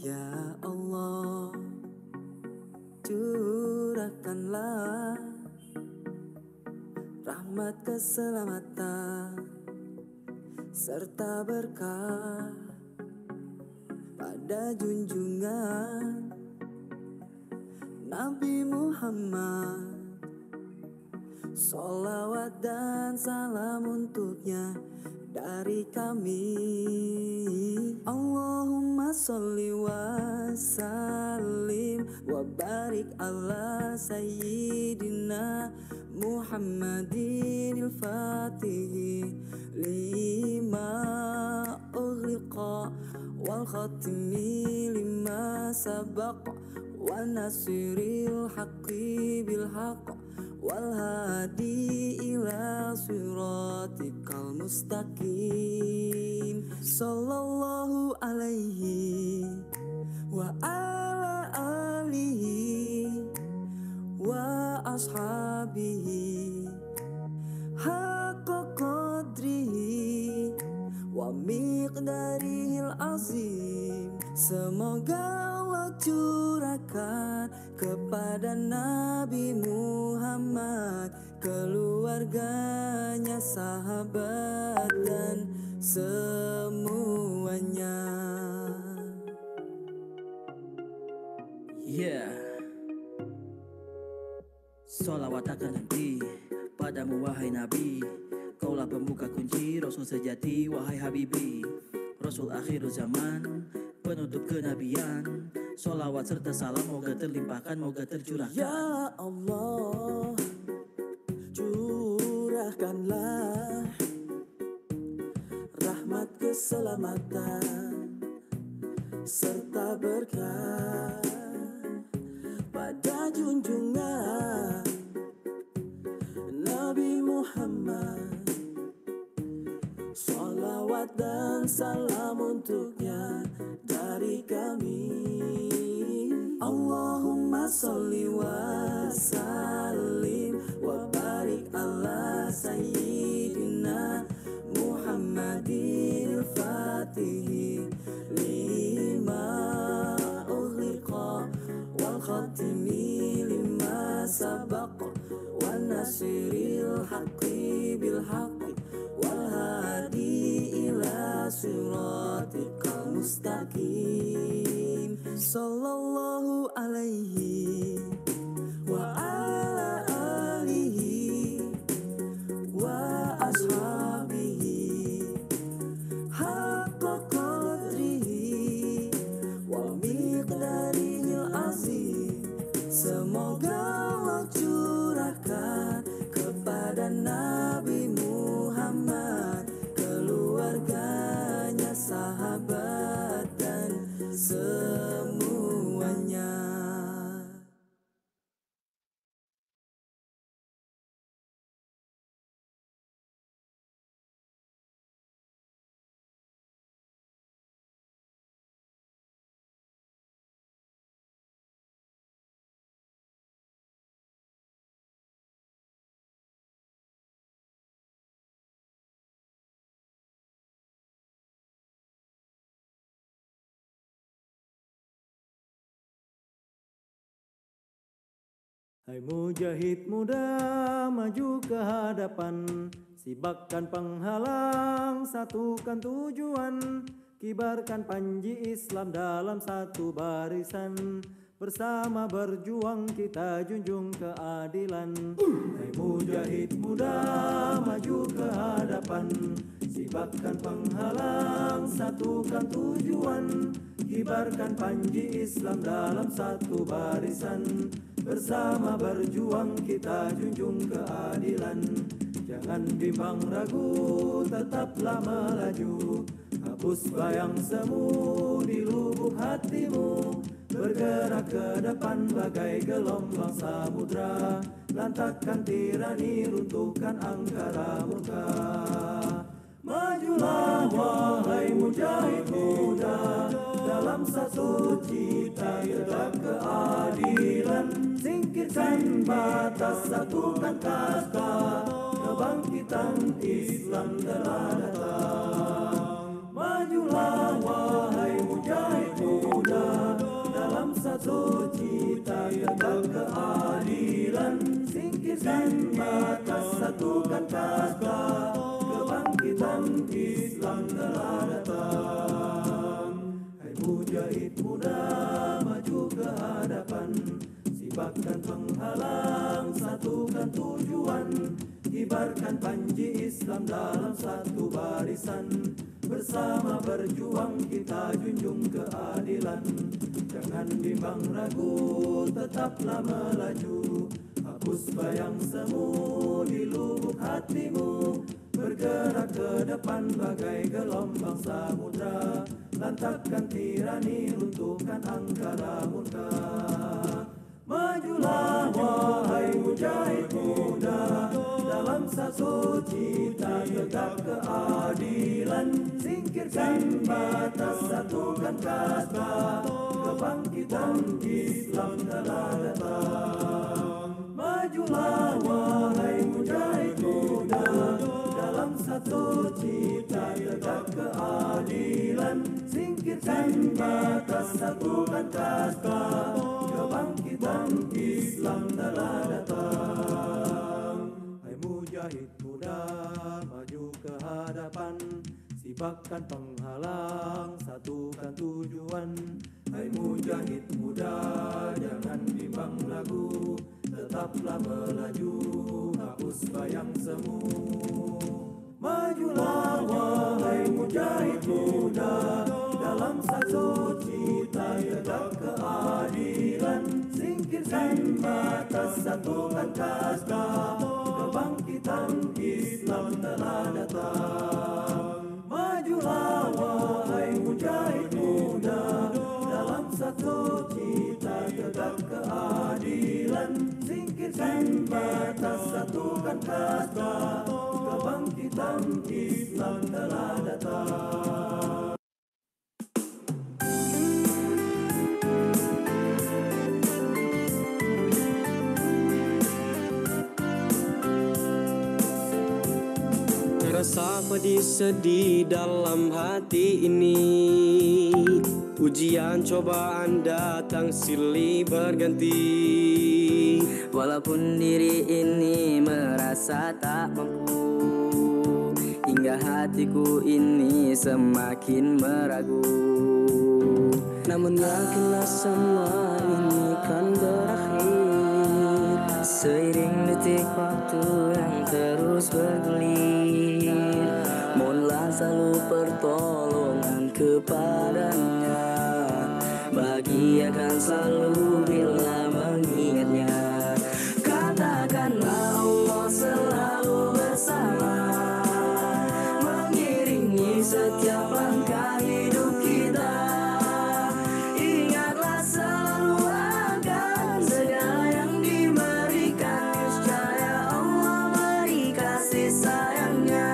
Ya Allah, curahkanlah rahmat keselamatan serta berkah pada junjungan Nabi Muhammad. Sholawat dan salam untuknya dari kami. Allahumma sholli wa sallim wa barik ala sayyidina Muhammadin al-Fatih lima ughliqa wal khatimi lima sabaq wa nasiril haqqi bil haqq wal hadi ila siratikal mustaqim. Sallallahu alaihi wa ala alihi wa ashabihi haqqa qadrihi wa miqdarihil azim. Semoga Allah curahkan kepada Nabi Muhammad, keluarganya, sahabat dan semuanya. Sholawat akan henti padamu wahai Nabi. Kaulah pembuka kunci Rasul sejati wahai Habibi. Rasul akhir zaman, penutup kenabian. Sholawat serta salam moga terlimpahkan, moga tercurahkan. Ya Allah, curahkanlah rahmat keselamatan serta berkah pada junjungan Nabi Muhammad. Sholawat dan salam untuknya dari kami. Allahumma sholli wa sallim wa barik ala sayyidina Muhammadin al-Fatih lima ughliqa wal khatimi lima sabaq wa nasiril haqqi bil haqqi wal hadi ila siratikal mustaqim. Sallallahu alaihi wa ala alihi wa ashabihi haqqa qadrihi wa miqdarihil azim. Semoga Allah curahkan kepada Nabi Muhammad, keluarganya, sahabat dan semuanya. Hai mujahid muda, maju ke hadapan, sibakkan penghalang, satukan tujuan, kibarkan panji Islam dalam satu barisan, bersama berjuang kita junjung keadilan. Hai mujahid muda, maju ke hadapan, sibakkan penghalang, satukan tujuan, kibarkan panji Islam dalam satu barisan, bersama berjuang kita junjung keadilan. Jangan bimbang ragu, tetaplah melaju, hapus bayang semu di lubuk hatimu, bergerak ke depan bagai gelombang samudra, lantakkan tirani, runtuhkan angkara murka. Majulah wahai mujahid muda, dalam satu cita tegak keadilan, singkirkan batas, satukan kasta, kebangkitan Islam telah datang. Majulah wahai mujahid muda, satu cita tegak keadilan, singkirkan batas, satukan kasta, kebangkitan Islam telah datang. Hai mujahid muda, maju ke hadapan, sibakan penghalang, satukan tujuan, kibarkan panji Islam dalam satu barisan. Bersama berjuang kita junjung keadilan, jangan bimbang ragu, tetaplah melaju. Hapus bayang semu di lubuk hatimu, bergerak ke depan bagai gelombang samudra. Lantakkan tirani, runtuhkan angkara murka. Majulah wahai mujahid muda, dalam satu cita tegak keadilan, singkirkan batas, satukan kasta, kebangkitan Islam telah datang. Majulah wahai mujahid muda, dalam satu cita tegak keadilan, singkirkan batas, satukan kasta, kebangkitan Islam telah datang. Hai mujahid muda, maju ke hadapan, sibakan penghalang, satukan tujuan. Hai mujahid muda, jangan bimbang ragu, tetaplah melaju, hapus bayang semu. Majulah wahai mujahid muda, dalam satu cita tegak keadilan, singkirkan batas, satukan kasta, kebangkitan Islam telah datang. Majulah wahai mujahid muda, dalam satu cita tegak keadilan, singkirkan batas, satukan kasta, kebangkitan Islam telah datang. Terasa pedih sedih dalam hati ini, ujian cobaan datang silih berganti. Walaupun diri ini merasa tak mampu, hingga hatiku ini semakin meragu. Namun yakinlah semua ini kan berakhir, seiring detik waktu yang terus bergulir. Mohonlah selalu pertolongan kepadanya, bahagiakan selalu bila mengingatnya. Katakanlah Allah selalu bersama, mengiringi setiap langkah hidup kita. Ingatlah selalu akan segala yang diberikan, niscaya Allah beri kasih sayangnya.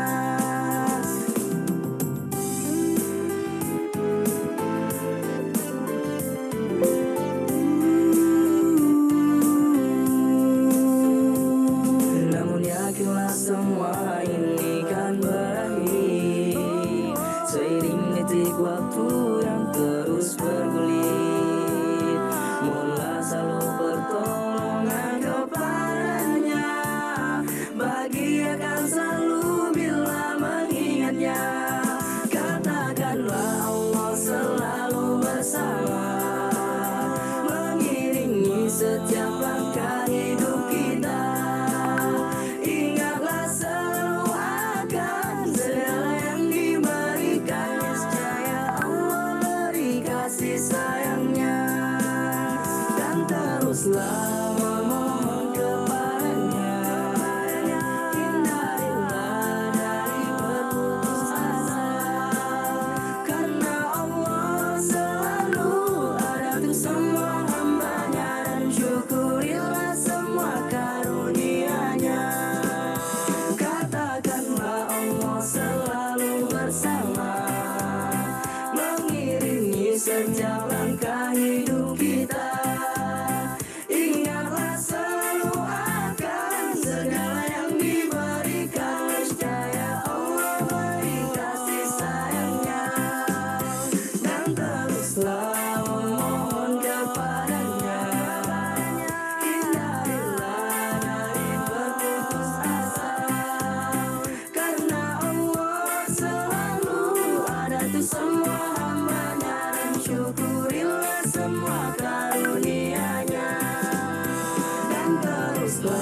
Syukurilah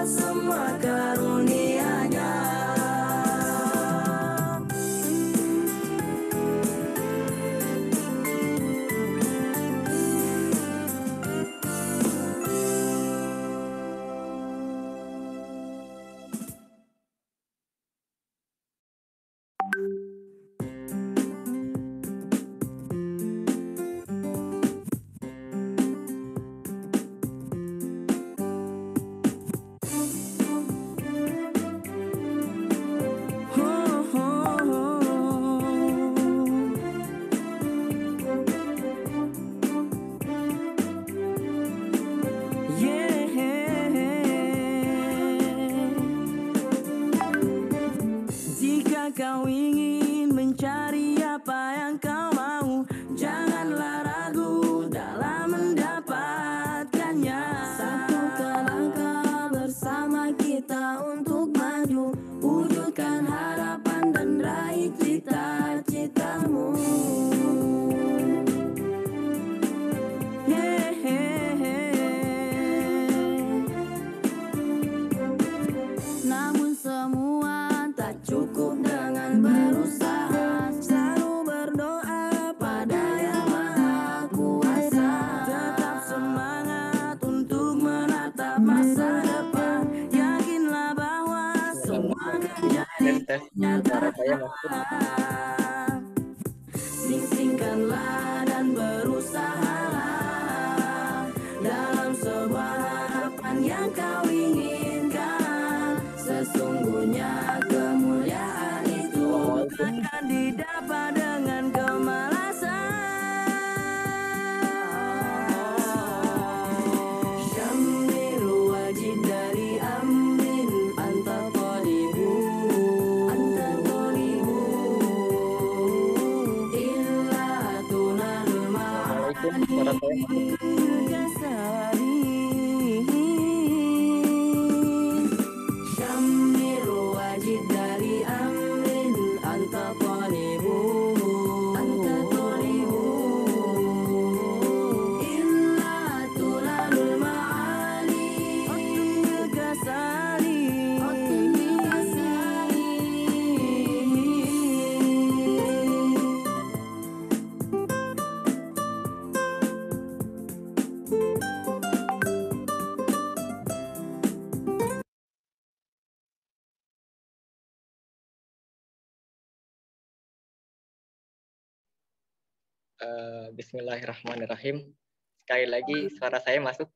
semua karunia-Nya. Kau ingin mencari apa yang kau mau, janganlah ragu dalam mendapatkannya. Satukan langkah bersama kita untuk maju, wujudkan harapan dan raih cita-citamu. Namun semua tak cukup dengan berusaha, selalu berdoa pada Yang Maha Kuasa. Tetap semangat untuk menatap masa depan, yakinlah bahwa semua akan jadi nyata. Sing-singkanlah dan berusahalah dalam sebuah harapan yang kau inginkan. Sesungguhnya kemuliaan itu akan didapat dengan kemalasan. Syamiru wajib dari amrin anta tolibu, illa tunalul ma'ani kasari. Syamiru wajib dari amrin anta tolibu, illa tunalul ma'ali kasari. Bismillahirrahmanirrahim. Sekali lagi suara saya masuk.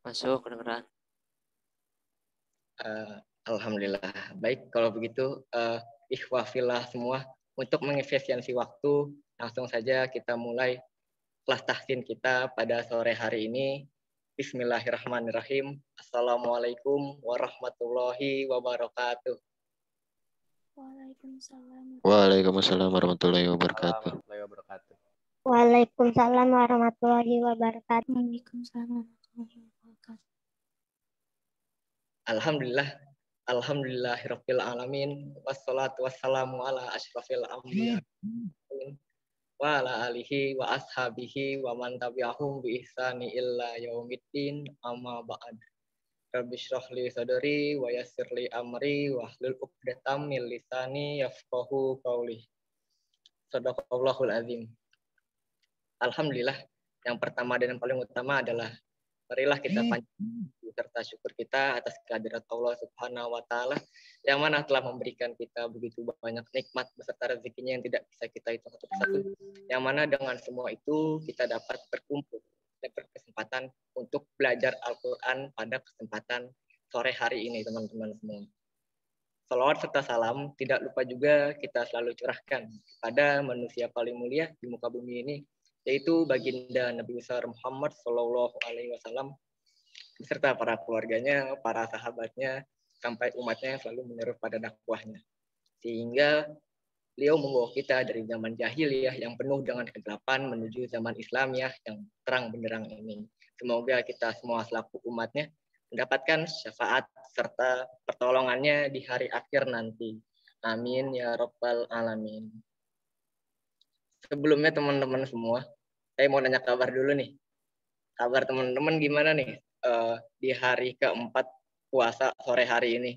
Masuk, kedengeran. Alhamdulillah. Baik, kalau begitu ikhwah fillah semua, untuk mengefisiensi waktu, langsung saja kita mulai kelas tahsin kita pada sore hari ini. Bismillahirrahmanirrahim. Assalamualaikum warahmatullahi wabarakatuh. Waalaikumsalam warahmatullahi wabarakatuh. Waalaikumsalam warahmatullahi wabarakatuh. Alhamdulillah. Alhamdulillahirabbil alamin. Wassalatu wassalamu ala asyrafil anbiya wa ala alihi wa ashabihi wa man tabi'ahum bi ihsani illa yaumiddin, amma ba'd. Rabbi shrah li sadri wa yassir li amri wa hlul 'uqdatam min lisani yafqahu qawli. Shadaqallahul azim. Alhamdulillah, yang pertama dan yang paling utama adalah marilah kita panjatkan serta syukur kita atas kehadirat Allah Subhanahu wa taala yang mana telah memberikan kita begitu banyak nikmat beserta rezekinya yang tidak bisa kita hitung satu persatu. Yang mana dengan semua itu kita dapat berkumpul dan berkesempatan untuk belajar Al-Quran pada kesempatan sore hari ini, teman-teman semua. Salawat serta salam tidak lupa juga kita selalu curahkan kepada manusia paling mulia di muka bumi ini, yaitu baginda Nabi besar Muhammad Sallallahu Alaihi Wasallam, beserta para keluarganya, para sahabatnya, sampai umatnya yang selalu menyuruh pada dakwahnya. Sehingga beliau membawa kita dari zaman jahiliyah yang penuh dengan kegelapan menuju zaman Islamiyah yang terang benderang ini. Semoga kita semua selaku umatnya mendapatkan syafaat serta pertolongannya di hari akhir nanti. Amin ya rabbal alamin. Sebelumnya teman-teman semua, saya mau nanya kabar dulu nih. Kabar teman-teman gimana nih di hari keempat puasa sore hari ini?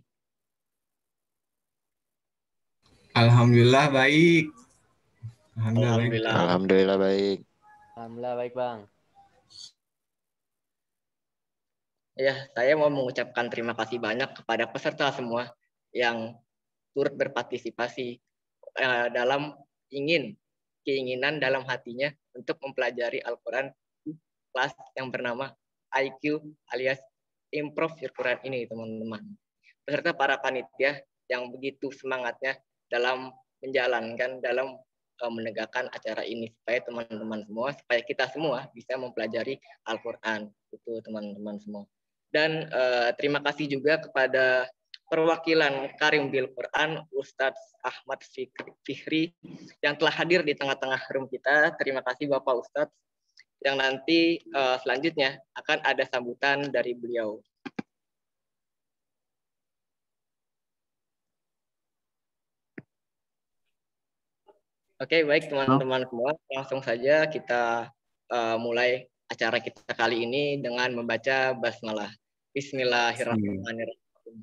Alhamdulillah baik. Alhamdulillah. Alhamdulillah baik. Alhamdulillah baik Bang. Ya, saya mau mengucapkan terima kasih banyak kepada peserta semua yang turut berpartisipasi dalam keinginan dalam hatinya untuk mempelajari Al-Quran di kelas yang bernama IQ alias Improve Your Quran ini, teman-teman. Beserta para panitia yang begitu semangatnya dalam menjalankan, dalam menegakkan acara ini supaya teman-teman semua, supaya kita semua bisa mempelajari Al-Quran itu teman-teman semua. Dan terima kasih juga kepada perwakilan Karim Bil Quran Ustadz Ahmad Fikri yang telah hadir di tengah-tengah room kita. Terima kasih Bapak Ustadz yang nanti selanjutnya akan ada sambutan dari beliau. Oke, baik teman-teman semua, langsung saja kita mulai acara kita kali ini dengan membaca basmalah. Bismillahirrahmanirrahim.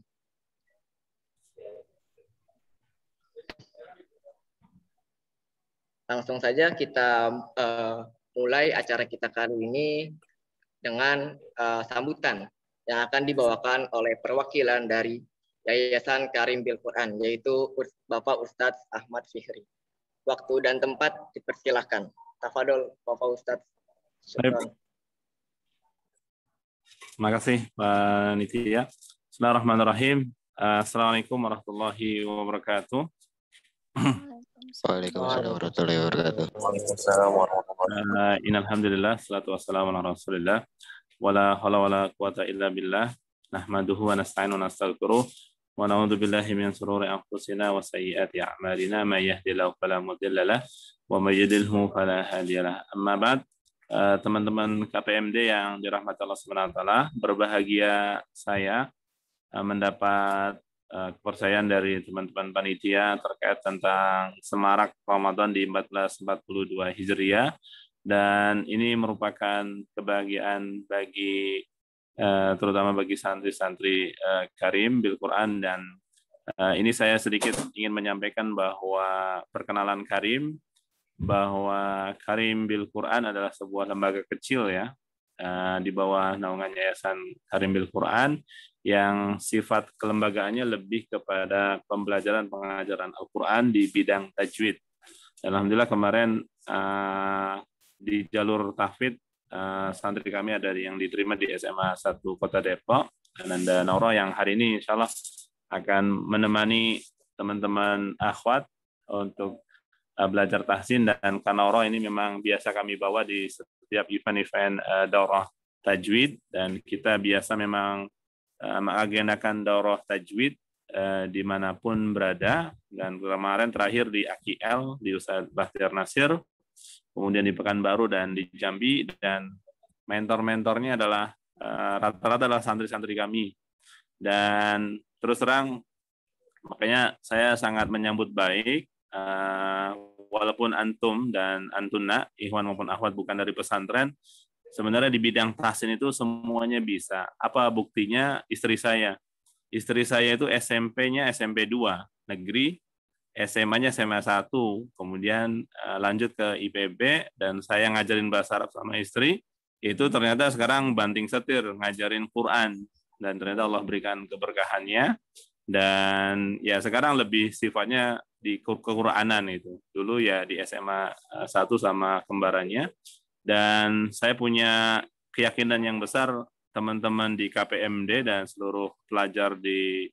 Langsung saja kita mulai acara kita kali ini dengan sambutan yang akan dibawakan oleh perwakilan dari Yayasan Karim Bil Quran, yaitu Bapak Ustadz Ahmad Fikri. Waktu dan tempat dipersilahkan. Tafadol, Bapak Ustadz. Terima kasih, Pak Nitya. Bismillahirrahmanirrahim. Assalamualaikum warahmatullahi wabarakatuh. Waalaikumsalam warahmatullahi wabarakatuh. Waalaikumsalam warahmatullahi wabarakatuh. Innalhamdulillah, salatu wassalamu ala rasulillah. Wala hawla wala quwata illa billah. Nahmaduhu wa nasta'inu wa nastaghfiruh. Wa na'udzu billahi min shururi anfusina wa sayyiati a'malina may yahdihillahu fala mudilla lahu wa may yudlilhu fala hadiyalah. Amma ba'd, teman-teman KPMD yang dirahmati Allah Subhanahu wa taala, berbahagia saya mendapat kepercayaan dari teman-teman panitia terkait tentang semarak Ramadan di 1442 Hijriah, dan ini merupakan kebahagiaan bagi terutama bagi santri-santri Karim Bil Quran. Dan ini saya sedikit ingin menyampaikan bahwa perkenalan Karim, bahwa Karim Bil Quran adalah sebuah lembaga kecil ya, di bawah naungan Yayasan Karim Bil Quran yang sifat kelembagaannya lebih kepada pembelajaran pengajaran Al-Quran di bidang tajwid. Alhamdulillah kemarin di jalur tahfidz santri kami ada yang diterima di SMA 1 Kota Depok, Ananda Nauro, yang hari ini insya Allah akan menemani teman-teman akhwat untuk belajar tahsin. Dan Kanauro ini memang biasa kami bawa di setiap event-event daurah tajwid, dan kita biasa memang mengagendakan daurah tajwid dimanapun berada. Dan kemarin terakhir di AKL di Ustadz Bahtiar Nasir, kemudian di Pekanbaru dan di Jambi, dan mentor-mentornya adalah rata-rata adalah santri-santri kami. Dan terus terang, makanya saya sangat menyambut baik, walaupun antum dan antuna, ikhwan maupun akhwat bukan dari pesantren, sebenarnya di bidang tahsin itu semuanya bisa. Apa buktinya? Istri saya itu SMP-nya SMP 2 negeri, SMA-nya SMA 1, kemudian lanjut ke IPB, dan saya ngajarin bahasa Arab sama istri, itu ternyata sekarang banting setir ngajarin Quran, dan ternyata Allah berikan keberkahannya, dan ya sekarang lebih sifatnya di Quranan itu. Dulu ya di SMA 1 sama kembarannya, dan saya punya keyakinan yang besar teman-teman di KPMD dan seluruh pelajar di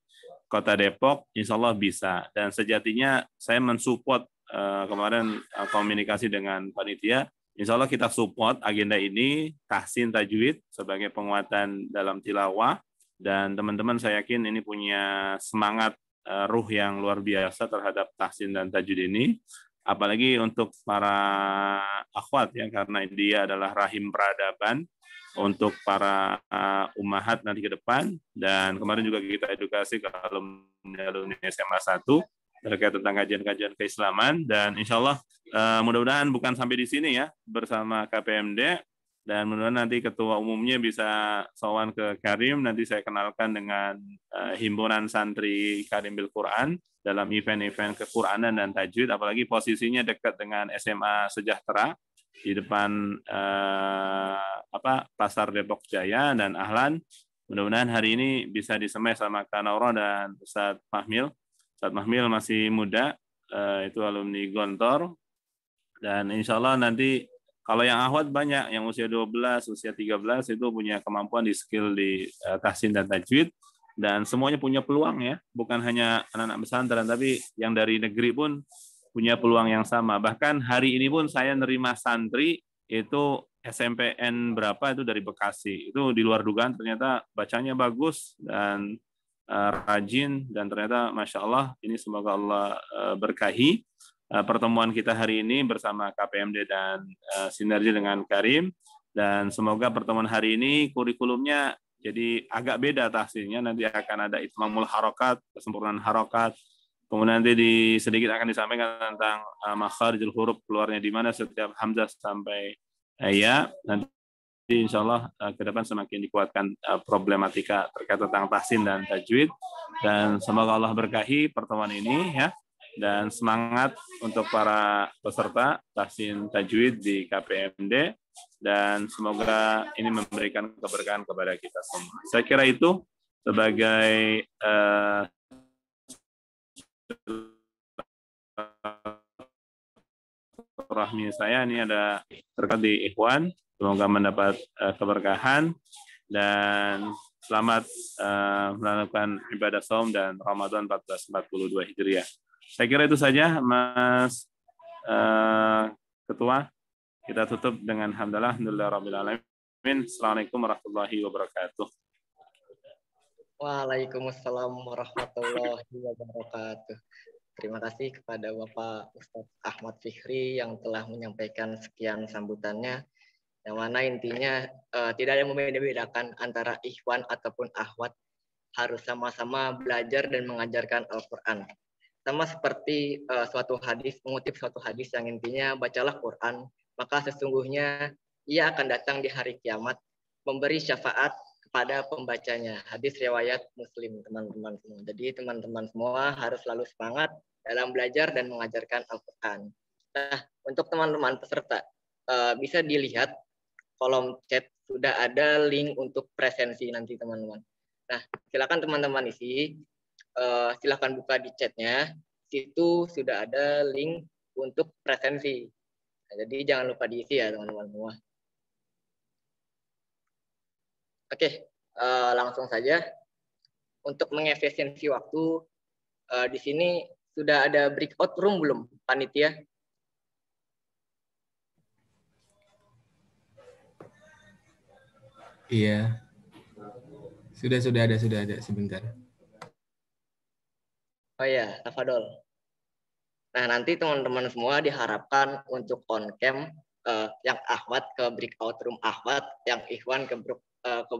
Kota Depok, insya Allah bisa. Dan sejatinya saya mensupport kemarin komunikasi dengan panitia, Insya Allah kita support agenda ini, tahsin tajwid sebagai penguatan dalam tilawah, dan teman-teman saya yakin ini punya semangat ruh yang luar biasa terhadap tahsin dan tajwid ini, apalagi untuk para akhwat ya, karena dia adalah rahim peradaban untuk para ummahat nanti ke depan. Dan kemarin juga kita edukasi ke alumni SMA 1 terkait tentang kajian-kajian keislaman, dan insya Allah mudah-mudahan bukan sampai di sini ya bersama KPMD, dan mudah-mudahan nanti ketua umumnya bisa sowan ke Karim, nanti saya kenalkan dengan himpunan santri Karim Bil Quran dalam event-event kequranan dan tajwid, apalagi posisinya dekat dengan SMA Sejahtera di depan Pasar Depok Jaya dan Ahlan. Mudah-mudahan hari ini bisa disemai sama Kanaura dan Ustadz Mahmil. Ustadz Mahmil masih muda, itu alumni Gontor, dan insya Allah nanti kalau yang ahwat banyak, yang usia 12, usia 13 itu punya kemampuan di skill di tahsin dan tajwid, dan semuanya punya peluang ya, bukan hanya anak-anak pesantren, tapi yang dari negeri pun punya peluang yang sama. Bahkan hari ini pun saya nerima santri itu SMPN berapa itu dari Bekasi, itu di luar dugaan ternyata bacanya bagus dan rajin, dan ternyata Masya Allah ini semoga Allah berkahi pertemuan kita hari ini bersama KPMD dan sinergi dengan Karim, dan semoga pertemuan hari ini kurikulumnya jadi agak beda tahsinnya, nanti akan ada itmamul harokat, kesempurnaan harokat, kemudian nanti sedikit akan disampaikan tentang makharijul huruf, keluarnya di mana setiap hamzah sampai ya. Nanti insya Allah ke depan semakin dikuatkan problematika terkait tentang tahsin dan tajwid, dan semoga Allah berkahi pertemuan ini ya, dan semangat untuk para peserta tahsin tajwid di KPMD, dan semoga ini memberikan keberkahan kepada kita semua. Saya kira itu sebagai rahmi saya. Ini ada terkait di Ikhwan, semoga mendapat keberkahan dan selamat melakukan ibadah saum dan Ramadan 1442 Hijriah. Saya kira itu saja, Mas Ketua. Kita tutup dengan hamdalah, alhamdulillahirabbil alamin. Assalamualaikum warahmatullahi wabarakatuh. Waalaikumsalam warahmatullahi wabarakatuh. Terima kasih kepada Bapak Ustadz Ahmad Fikri yang telah menyampaikan sekian sambutannya, yang mana intinya tidak ada yang membeda-bedakan antara ikhwan ataupun akhwat, harus sama-sama belajar dan mengajarkan Al-Quran. Sama seperti suatu hadis, mengutip suatu hadis yang intinya bacalah Quran, maka sesungguhnya ia akan datang di hari kiamat memberi syafaat kepada pembacanya. Hadis riwayat Muslim, teman-teman semua. Jadi teman-teman semua harus selalu semangat dalam belajar dan mengajarkan Al-Quran. Nah, untuk teman-teman peserta, bisa dilihat kolom chat sudah ada link untuk presensi nanti teman-teman. Nah, silakan teman-teman isi, silakan buka di chatnya. Situ sudah ada link untuk presensi. Nah, jadi jangan lupa diisi ya teman-teman semua. Oke, langsung saja. Untuk mengefisiensi waktu, di sini sudah ada breakout room belum, panitia? Iya. Sudah ada sebentar. Oh ya, Tafadol. Nah, nanti teman-teman semua diharapkan untuk on cam, yang akhwat ke breakout room akhwat, yang ikhwan ke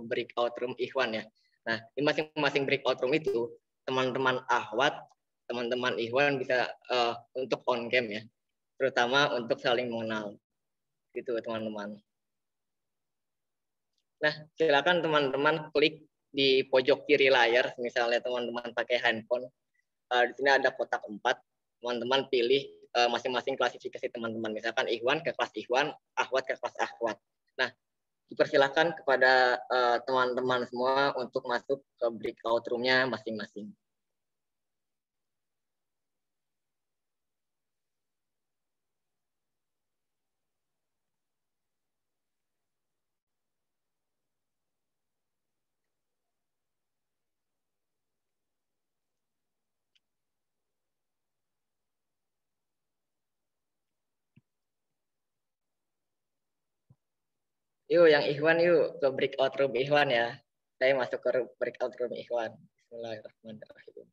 breakout room ikhwan ya. Nah, di masing-masing breakout room itu, teman-teman akhwat, teman-teman ikhwan bisa untuk on cam ya, terutama untuk saling mengenal. Gitu teman-teman. Nah, silakan teman-teman klik di pojok kiri layar, misalnya teman-teman pakai handphone. Di sini ada kotak 4, teman-teman pilih masing-masing klasifikasi teman-teman. Misalkan ikhwan ke kelas ikhwan, akhwat ke kelas akhwat. Nah, dipersilakan kepada teman-teman semua untuk masuk ke breakout room-nya masing-masing. Yuk yang Ikhwan yuk ke breakout room Ikhwan ya. Saya masuk ke breakout room Ikhwan. Bismillahirrahmanirrahim.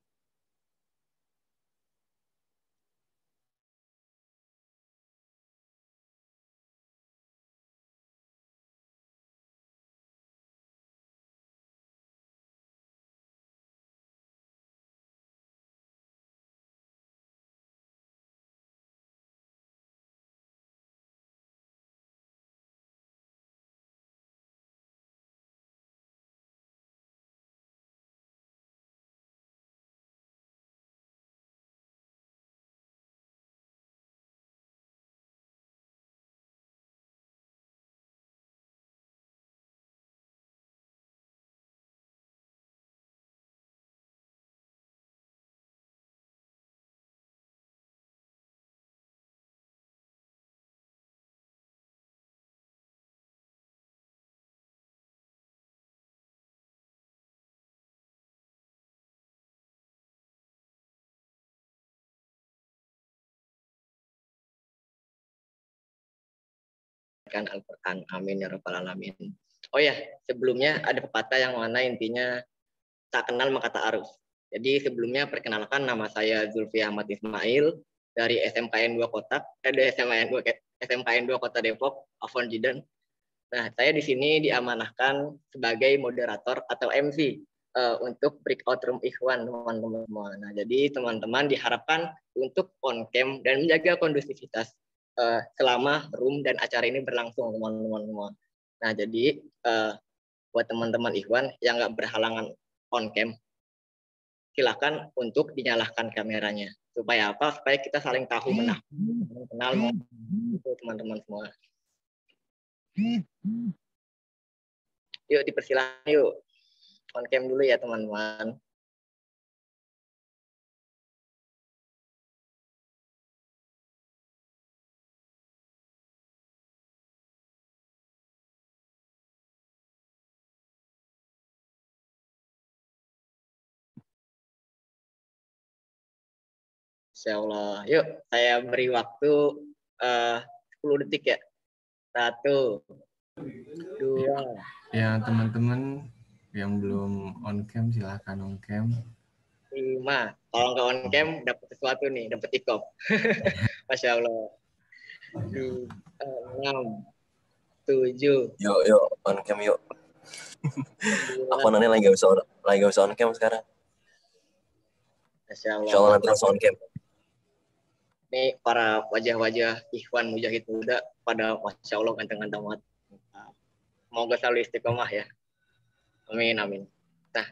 Al-Quran. Amin ya rabbal alamin. Oh ya, sebelumnya ada pepatah yang mana intinya tak kenal maka tak arus. Jadi sebelumnya perkenalkan, nama saya Zulfi Ahmad Ismail dari SMKN 2 Kota, SMKN 2 Kota Depok, Afwan Jidan. Nah, saya di sini diamanahkan sebagai moderator atau MC untuk breakout room Ikhwan, teman-teman semua. Nah, jadi teman-teman diharapkan untuk on cam dan menjaga kondusivitas selama room dan acara ini berlangsung, teman-teman semua. Nah, jadi buat teman-teman Ikhwan yang nggak berhalangan on cam, silakan untuk dinyalakan kameranya. Supaya apa? Supaya kita saling tahu mengenal itu teman-teman semua. Yuk dipersilakan yuk. On cam dulu ya teman-teman. Insya Allah. Yuk, saya beri waktu 10 detik ya. 1, 2. Ya, teman-teman yang belum on cam silahkan on cam. 5. Kalau nggak on cam dapat sesuatu nih, dapat ikop. Masya Allah. 6, 7. Yuk on cam yuk. Aku nanti lagi gak usah on cam sekarang. Masya Allah. Insya Allah nanti langsung on cam. Ini para wajah-wajah Ikhwan Mujahid muda pada Masya Allah ganteng-ganteng banget. Semoga selalu istiqomah ya. Amin, amin. Nah,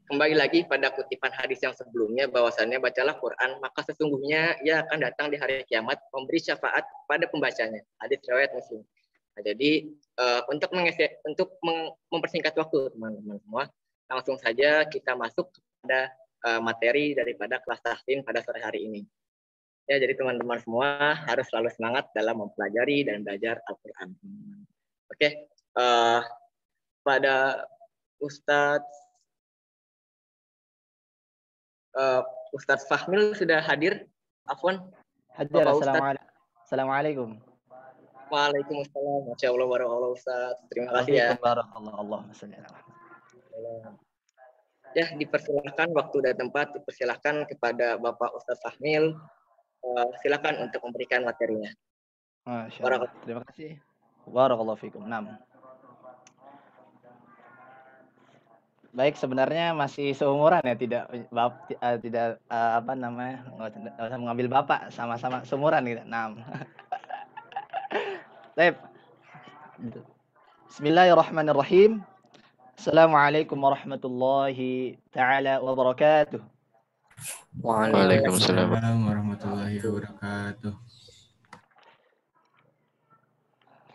kembali lagi pada kutipan hadis yang sebelumnya, bahwasannya bacalah Quran, maka sesungguhnya ia akan datang di hari kiamat memberi syafaat pada pembacanya. Hadis riwayat Muslim. Nah, jadi untuk mempersingkat waktu teman-teman semua, langsung saja kita masuk pada materi daripada kelas tahsin pada sore hari ini. Ya, jadi teman-teman semua harus selalu semangat dalam mempelajari dan belajar Al-Quran. Oke, pada Ustadz Fahmil sudah hadir, Afwan. Hadir. Assalamualaikum. Waalaikumsalam. Masya Allah, barakallah Ustadz. Terima kasih ya. Barakallah. Ya, dipersilahkan waktu dan tempat, dipersilahkan kepada Bapak Ustadz Fahmil. Silakan untuk memberikan materinya. Masya Allah. Terima kasih. Barakallahu fikum. 6. Baik, sebenarnya masih seumuran ya, tidak nggak usah mengambil bapak, sama-sama seumuran gitu. 6. Baik. Bismillahirrahmanirrahim. Assalamualaikum warahmatullahi taala wabarakatuh. Waalaikumsalam warahmatullahi wabarakatuh.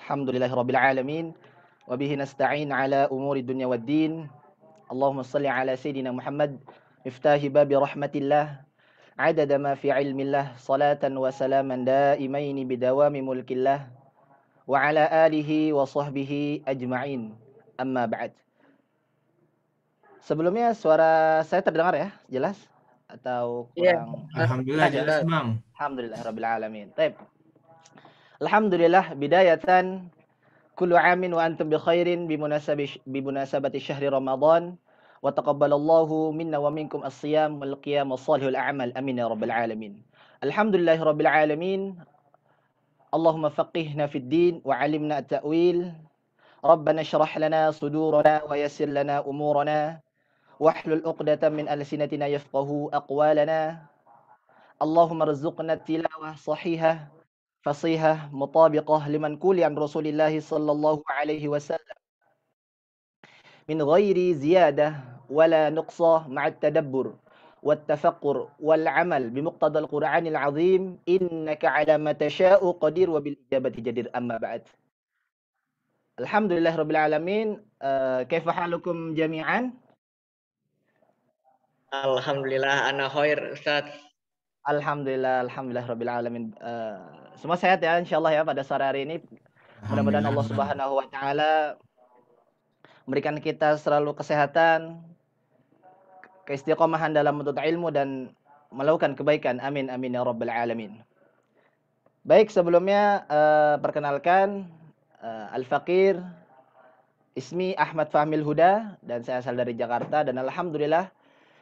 Alhamdulillahirabbil alamin wa bihi nasta'in ala umuri dunya waddin. Allahumma shalli ala sayidina Muhammad miftahi babi rahmatillah adada ma fi ilmillah salatan wa salaman daimaini bidawami mulkillah wa ala alihi wa sahbihi ajma'in. Amma ba'd. Sebelumnya suara saya terdengar ya, jelas? Atau kurang? Alhamdulillah jelas, Bang. Alhamdulillah rabbil alamin. Baik. Alhamdulillah bidayatan kullu amin wa antum bi khairin bimunasabati syahri Ramadan wa taqabbalallahu minna wa minkum as-siyam wal qiyam was-salihul a'mal amin ya rabbal alamin. Alhamdulillahi rabbil alamin. Allahumma faqihna fid din wa 'allimna at-ta'wil. Rabbana shrah lana sudurana wa yassir lana umurana wahlul 'uqdatam min alsinatina yafqahu aqwalana. Allahumma rzuqna tilawah sahihah fasihah mutabiqah liman quli an Rasulillah sallallahu alaihi wasallam min ghairi ziyadah wala nuqsah ma'at tadabbur والتفقر والعمل بمقتضى القرآن العظيم إنك على ما تشاء قدير وبالإجابة جدير أما بعد. Alhamdulillah rabbil alamin. Kaifa halukum jami'an? Alhamdulillah ana khair Ustaz. Alhamdulillah rabbil alamin. Semua sehat ya insyaallah ya pada sore hari ini. Mudah-mudahan Allah Subhanahu wa taala memberikan kita selalu kesehatan, keistiqomahan dalam menuntut ilmu dan melakukan kebaikan. Amin amin ya rabbal alamin. Baik, sebelumnya perkenalkan Al-Faqir Ismi Ahmad Fahmil Huda dan saya asal dari Jakarta dan alhamdulillah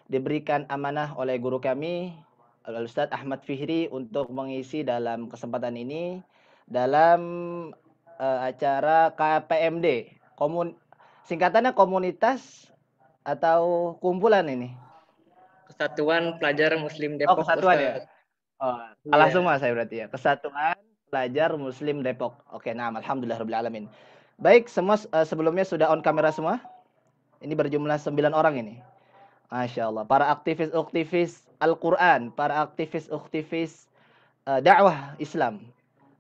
diberikan amanah oleh guru kami Al-Ustadz Ahmad Fihri untuk mengisi dalam kesempatan ini dalam acara KPMD. Singkatannya komunitas atau kumpulan ini? Kesatuan Pelajar Muslim Depok. Oh, kesatuan Ustaz. ya? Oh, salah semua saya berarti ya. Kesatuan Pelajar Muslim Depok. Oke, nah, alhamdulillah rabbil alamin. Baik, semua sebelumnya sudah on kamera semua? Ini berjumlah 9 orang ini. Masya Allah. Para aktivis Al-Quran, para aktivis dakwah Islam.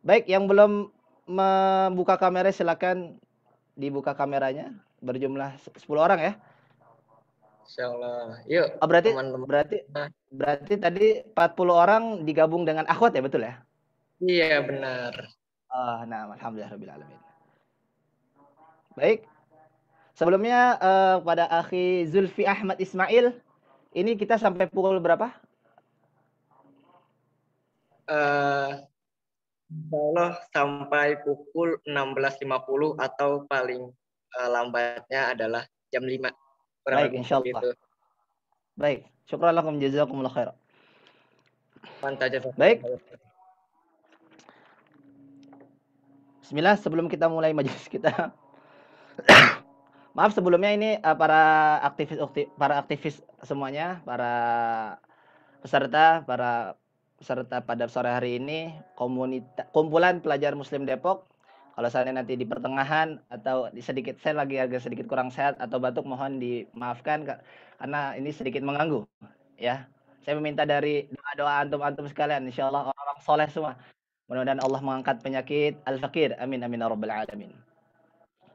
Baik, yang belum membuka kamera silakan dibuka kameranya. Berjumlah 10 orang ya. Insyaallah. Yuk, berarti teman-teman. Berarti tadi 40 orang digabung dengan akhwat ya, betul ya? Iya, benar. Nah, alhamdulillah rabbil alamin. Baik. Sebelumnya pada akhi Zulfi Ahmad Ismail, ini kita sampai pukul berapa? Insyaallah sampai pukul 16.50 atau paling lambatnya adalah jam 5. Baik, insyaallah. Baik, syukran lakum jazakumullah khair. Baik. Bismillah, sebelum kita mulai majelis kita. Maaf sebelumnya ini para aktivis semuanya, para peserta pada sore hari ini kumpulan pelajar Muslim Depok. Kalau saya nanti di pertengahan atau saya lagi agak sedikit kurang sehat atau batuk, mohon dimaafkan karena ini sedikit mengganggu ya. Saya meminta dari doa antum sekalian, insyaallah orang soleh semua. Mudah-mudahan Allah mengangkat penyakit Al-Faqir. Amin amin ya rabbal alamin.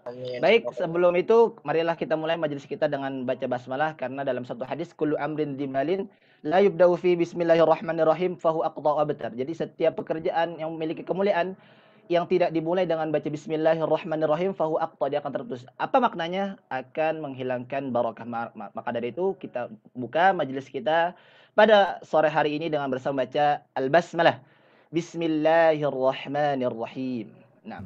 Amin. Baik, sebelum itu marilah kita mulai majelis kita dengan baca basmalah karena dalam satu hadis kullu amrin dimalin la yubda'u fi bismillahirrahmanirrahim fahu aqda'u abtar. Jadi setiap pekerjaan yang memiliki kemuliaan yang tidak dimulai dengan baca bismillahirrahmanirrahim fahu aqta, dia akan terputus. Apa maknanya? Akan menghilangkan barakah. Maka dari itu kita buka majelis kita pada sore hari ini dengan bersama baca al-basmalah. Bismillahirrahmanirrahim. Nah.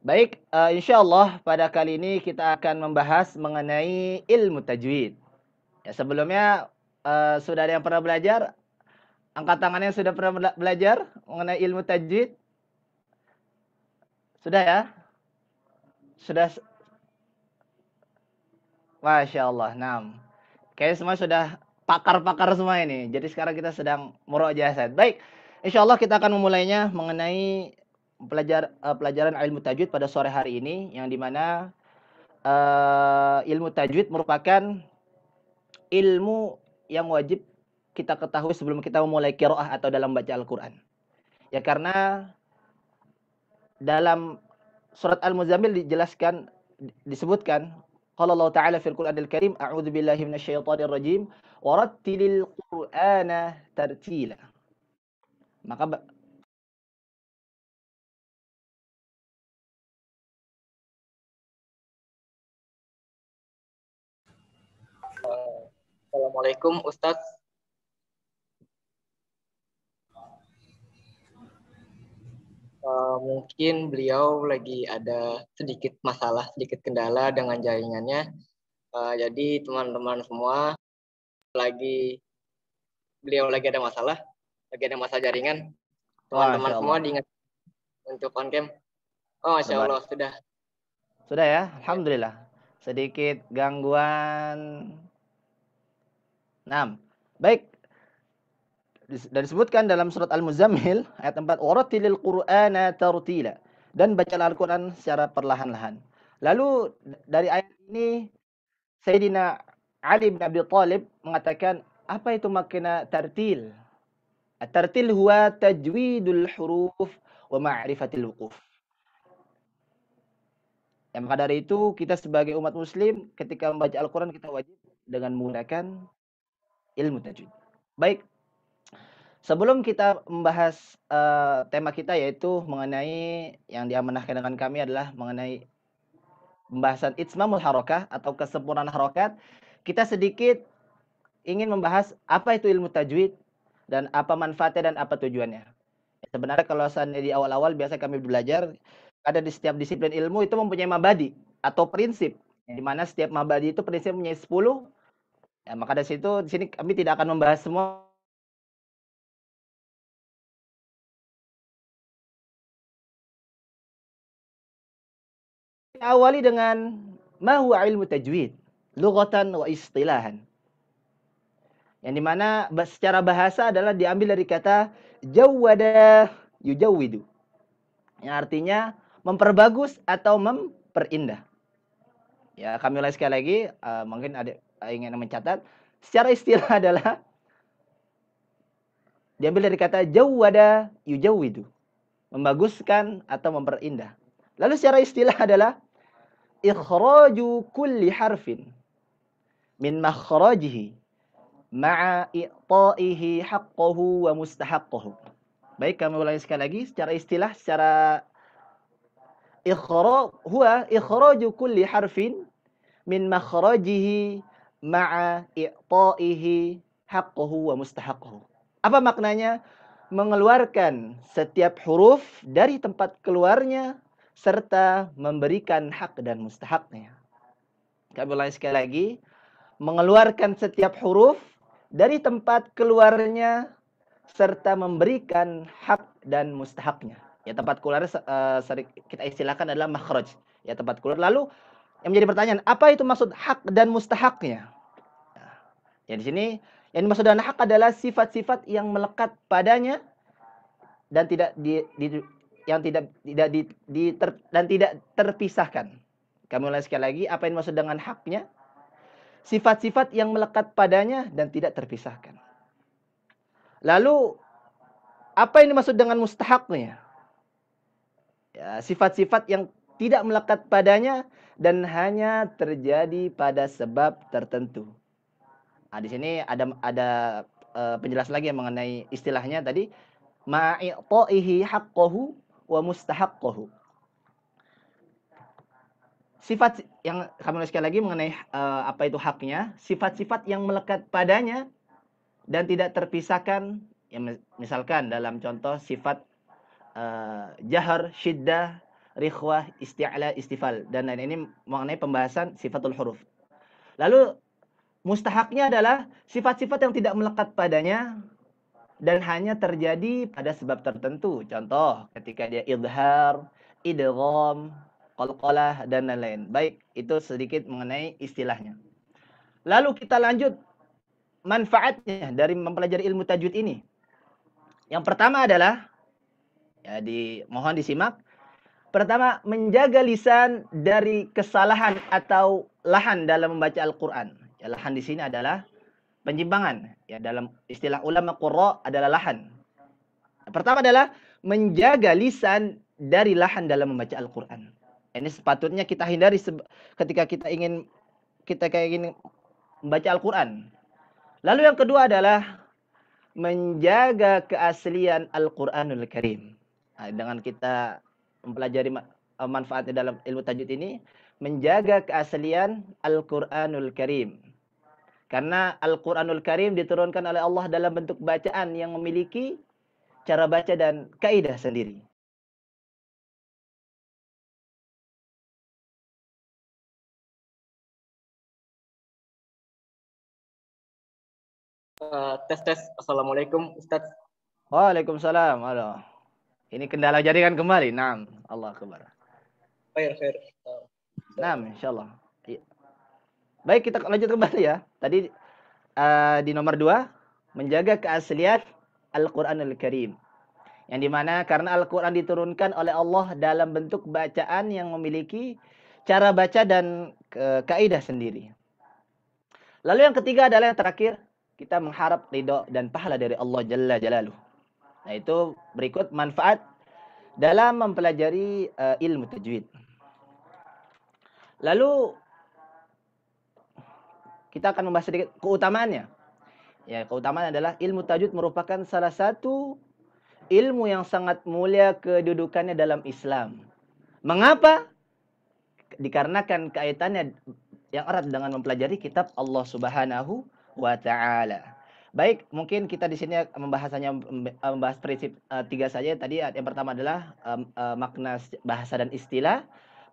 Baik, insyaallah pada kali ini kita akan membahas mengenai ilmu tajwid. Ya, sebelumnya sudah ada yang pernah belajar? Angkat tangannya yang sudah pernah belajar mengenai ilmu tajwid? Sudah ya? Sudah? Masya Allah, nah. Kayaknya semua sudah pakar-pakar semua ini. Jadi sekarang kita sedang murojaah. Baik, insyaallah kita akan memulainya mengenai pelajaran ilmu tajwid pada sore hari ini, yang dimana ilmu tajwid merupakan ilmu yang wajib kita ketahui sebelum kita memulai qiraah atau dalam baca Al-Quran. Ya, karena dalam surat Al-Muzammil disebutkan qala Allah Ta'ala fil Qur'anil Karim a'udzu billahi minasyaitonir rajim warattilil Qur'ana tartila. Maka Assalamualaikum Ustadz. Mungkin beliau lagi ada sedikit masalah, sedikit kendala dengan jaringannya. Jadi teman-teman semua, beliau lagi ada masalah jaringan. Teman-teman semua diingat untuk on cam. Oh, Masya Allah, sudah. Sudah ya, Alhamdulillah. Sedikit gangguan. Nah, baik. Dan disebutkan dalam surat Al-Muzammil ayat 4, "Waratilil Qur'ana tartila." Dan bacalah Al-Qur'an secara perlahan-lahan. Lalu dari ayat ini Sayyidina Ali bin Abi Thalib mengatakan, apa itu makna tartil? At-tartil huwa tajwidul huruf wa ma'rifatil wuquf. Ya, maka dari itu kita sebagai umat muslim ketika membaca Al-Qur'an kita wajib dengan menggunakan ilmu tajwid. Baik. Sebelum kita membahas tema kita yaitu mengenai yang diamanahkan dengan kami adalah mengenai pembahasan itmamul harakah atau kesempurnaan harokat, kita sedikit ingin membahas apa itu ilmu tajwid dan apa manfaatnya dan apa tujuannya. Sebenarnya kalau seandainya di awal-awal biasa kami belajar, ada di setiap disiplin ilmu itu mempunyai mabadi atau prinsip, di mana setiap mabadi itu prinsip mempunyai 10. Ya, maka dari situ di sini kami tidak akan membahas semua. Awali dengan ma huwa ilmu tajwid, lughatan wa istilahan. Yang dimana secara bahasa adalah diambil dari kata jawwada yujawwidu. Yang artinya memperbagus atau memperindah. Ya, kami ulangi sekali lagi, mungkin ada ingin mencatat. Secara istilah adalah diambil dari kata jawwada yujawwidu, membaguskan atau memperindah. Lalu secara istilah adalah ikhraju kulli harfin min makhrajihi ma'a i'ta'ihi haqqahu wa mustahaqqahu. Baik, kami ulangi sekali lagi secara istilah, secara huwa ikhraju kulli harfin min makhrajihi ma'a i'ta'ihi haqqahu wa mustahaqqahu. Apa maknanya? Mengeluarkan setiap huruf dari tempat keluarnya serta memberikan hak dan mustahaknya. Kami ulangi sekali lagi. Mengeluarkan setiap huruf dari tempat keluarnya serta memberikan hak dan mustahaknya. Ya, tempat keluar kita istilahkan adalah makhraj. Ya, tempat keluar. Lalu yang menjadi pertanyaan, apa itu maksud hak dan mustahaknya? Ya, di sini yang dimaksud dengan hak adalah sifat-sifat yang melekat padanya dan tidak tidak terpisahkan. Kami ulangi sekali lagi, apa yang dimaksud dengan haknya? Sifat-sifat yang melekat padanya dan tidak terpisahkan. Lalu, apa yang dimaksud dengan mustahaknya? Ya, sifat-sifat yang tidak melekat padanya dan hanya terjadi pada sebab tertentu. Nah, di sini ada penjelasan lagi yang mengenai istilahnya tadi, ma'i'ta'ihi haqqahu wa mustahaqqahu. Sifat yang kami sekali lagi mengenai apa itu haknya, sifat-sifat yang melekat padanya dan tidak terpisahkan. Ya, misalkan dalam contoh sifat jahar, syiddah, rikhwah, isti'la, istifal dan lain ini mengenai pembahasan sifatul huruf. Lalu mustahaknya adalah sifat-sifat yang tidak melekat padanya dan hanya terjadi pada sebab tertentu. Contoh, ketika dia idhar, idgham, qalqalah, dan lain-lain. Baik, itu sedikit mengenai istilahnya. Lalu kita lanjut manfaatnya dari mempelajari ilmu tajwid ini. Yang pertama adalah, ya mohon disimak. Pertama, menjaga lisan dari kesalahan atau lahan dalam membaca Al-Quran. Ya, lahan di sini adalah penyimpangan. Ya, dalam istilah ulama qurra adalah lahan. Pertama adalah menjaga lisan dari lahan dalam membaca Al-Quran. Ini sepatutnya kita hindari ketika kita ingin membaca Al-Quran. Lalu yang kedua adalah menjaga keaslian Al-Quranul Karim. Nah, dengan kita mempelajari manfaatnya dalam ilmu tajwid ini, menjaga keaslian Al-Quranul Karim. Karena Al-Quranul Karim diturunkan oleh Allah dalam bentuk bacaan yang memiliki cara baca dan kaidah sendiri. Tes. Assalamualaikum, Ustaz. Waalaikumsalam. Halo. Ini kendala jaringan kembali. Naam. Allah akbar. Khair. Naam, insyaallah. Baik, kita lanjut kembali ya. Tadi di nomor 2, menjaga keaslian Al-Qur'anul Karim. Yang dimana karena Al-Quran diturunkan oleh Allah dalam bentuk bacaan yang memiliki cara baca dan kaidah sendiri. Lalu yang ketiga adalah yang terakhir, kita mengharap ridho dan pahala dari Allah Jalla Jalaluh. Nah, itu berikut manfaat dalam mempelajari ilmu tajwid. Lalu kita akan membahas sedikit keutamaannya. Ya, keutamaan adalah ilmu tajwid merupakan salah satu ilmu yang sangat mulia kedudukannya dalam Islam. Mengapa? Dikarenakan kaitannya yang erat dengan mempelajari kitab Allah Subhanahu wa Ta'ala. Baik, mungkin kita di sini membahas prinsip 3 saja. Tadi yang pertama adalah makna bahasa dan istilah,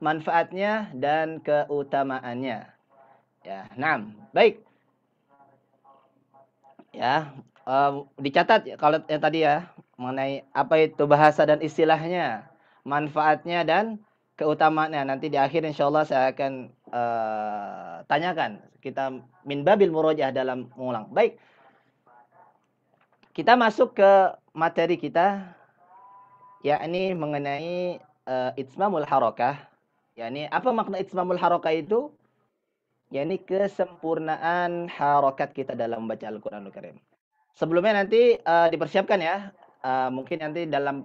manfaatnya dan keutamaannya. Ya, 6. Baik. Ya, dicatat kalau yang tadi ya mengenai apa itu bahasa dan istilahnya, manfaatnya dan keutamaannya. Nanti di akhir insyaallah saya akan tanyakan. Kita min babil murojaah dalam mengulang. Baik. Kita masuk ke materi kita, yakni mengenai itmamul harakah. Yakni apa makna itmamul harakah itu? Yakni kesempurnaan harakat kita dalam membaca Al-Qur'anul Karim. Sebelumnya nanti dipersiapkan ya. Mungkin nanti dalam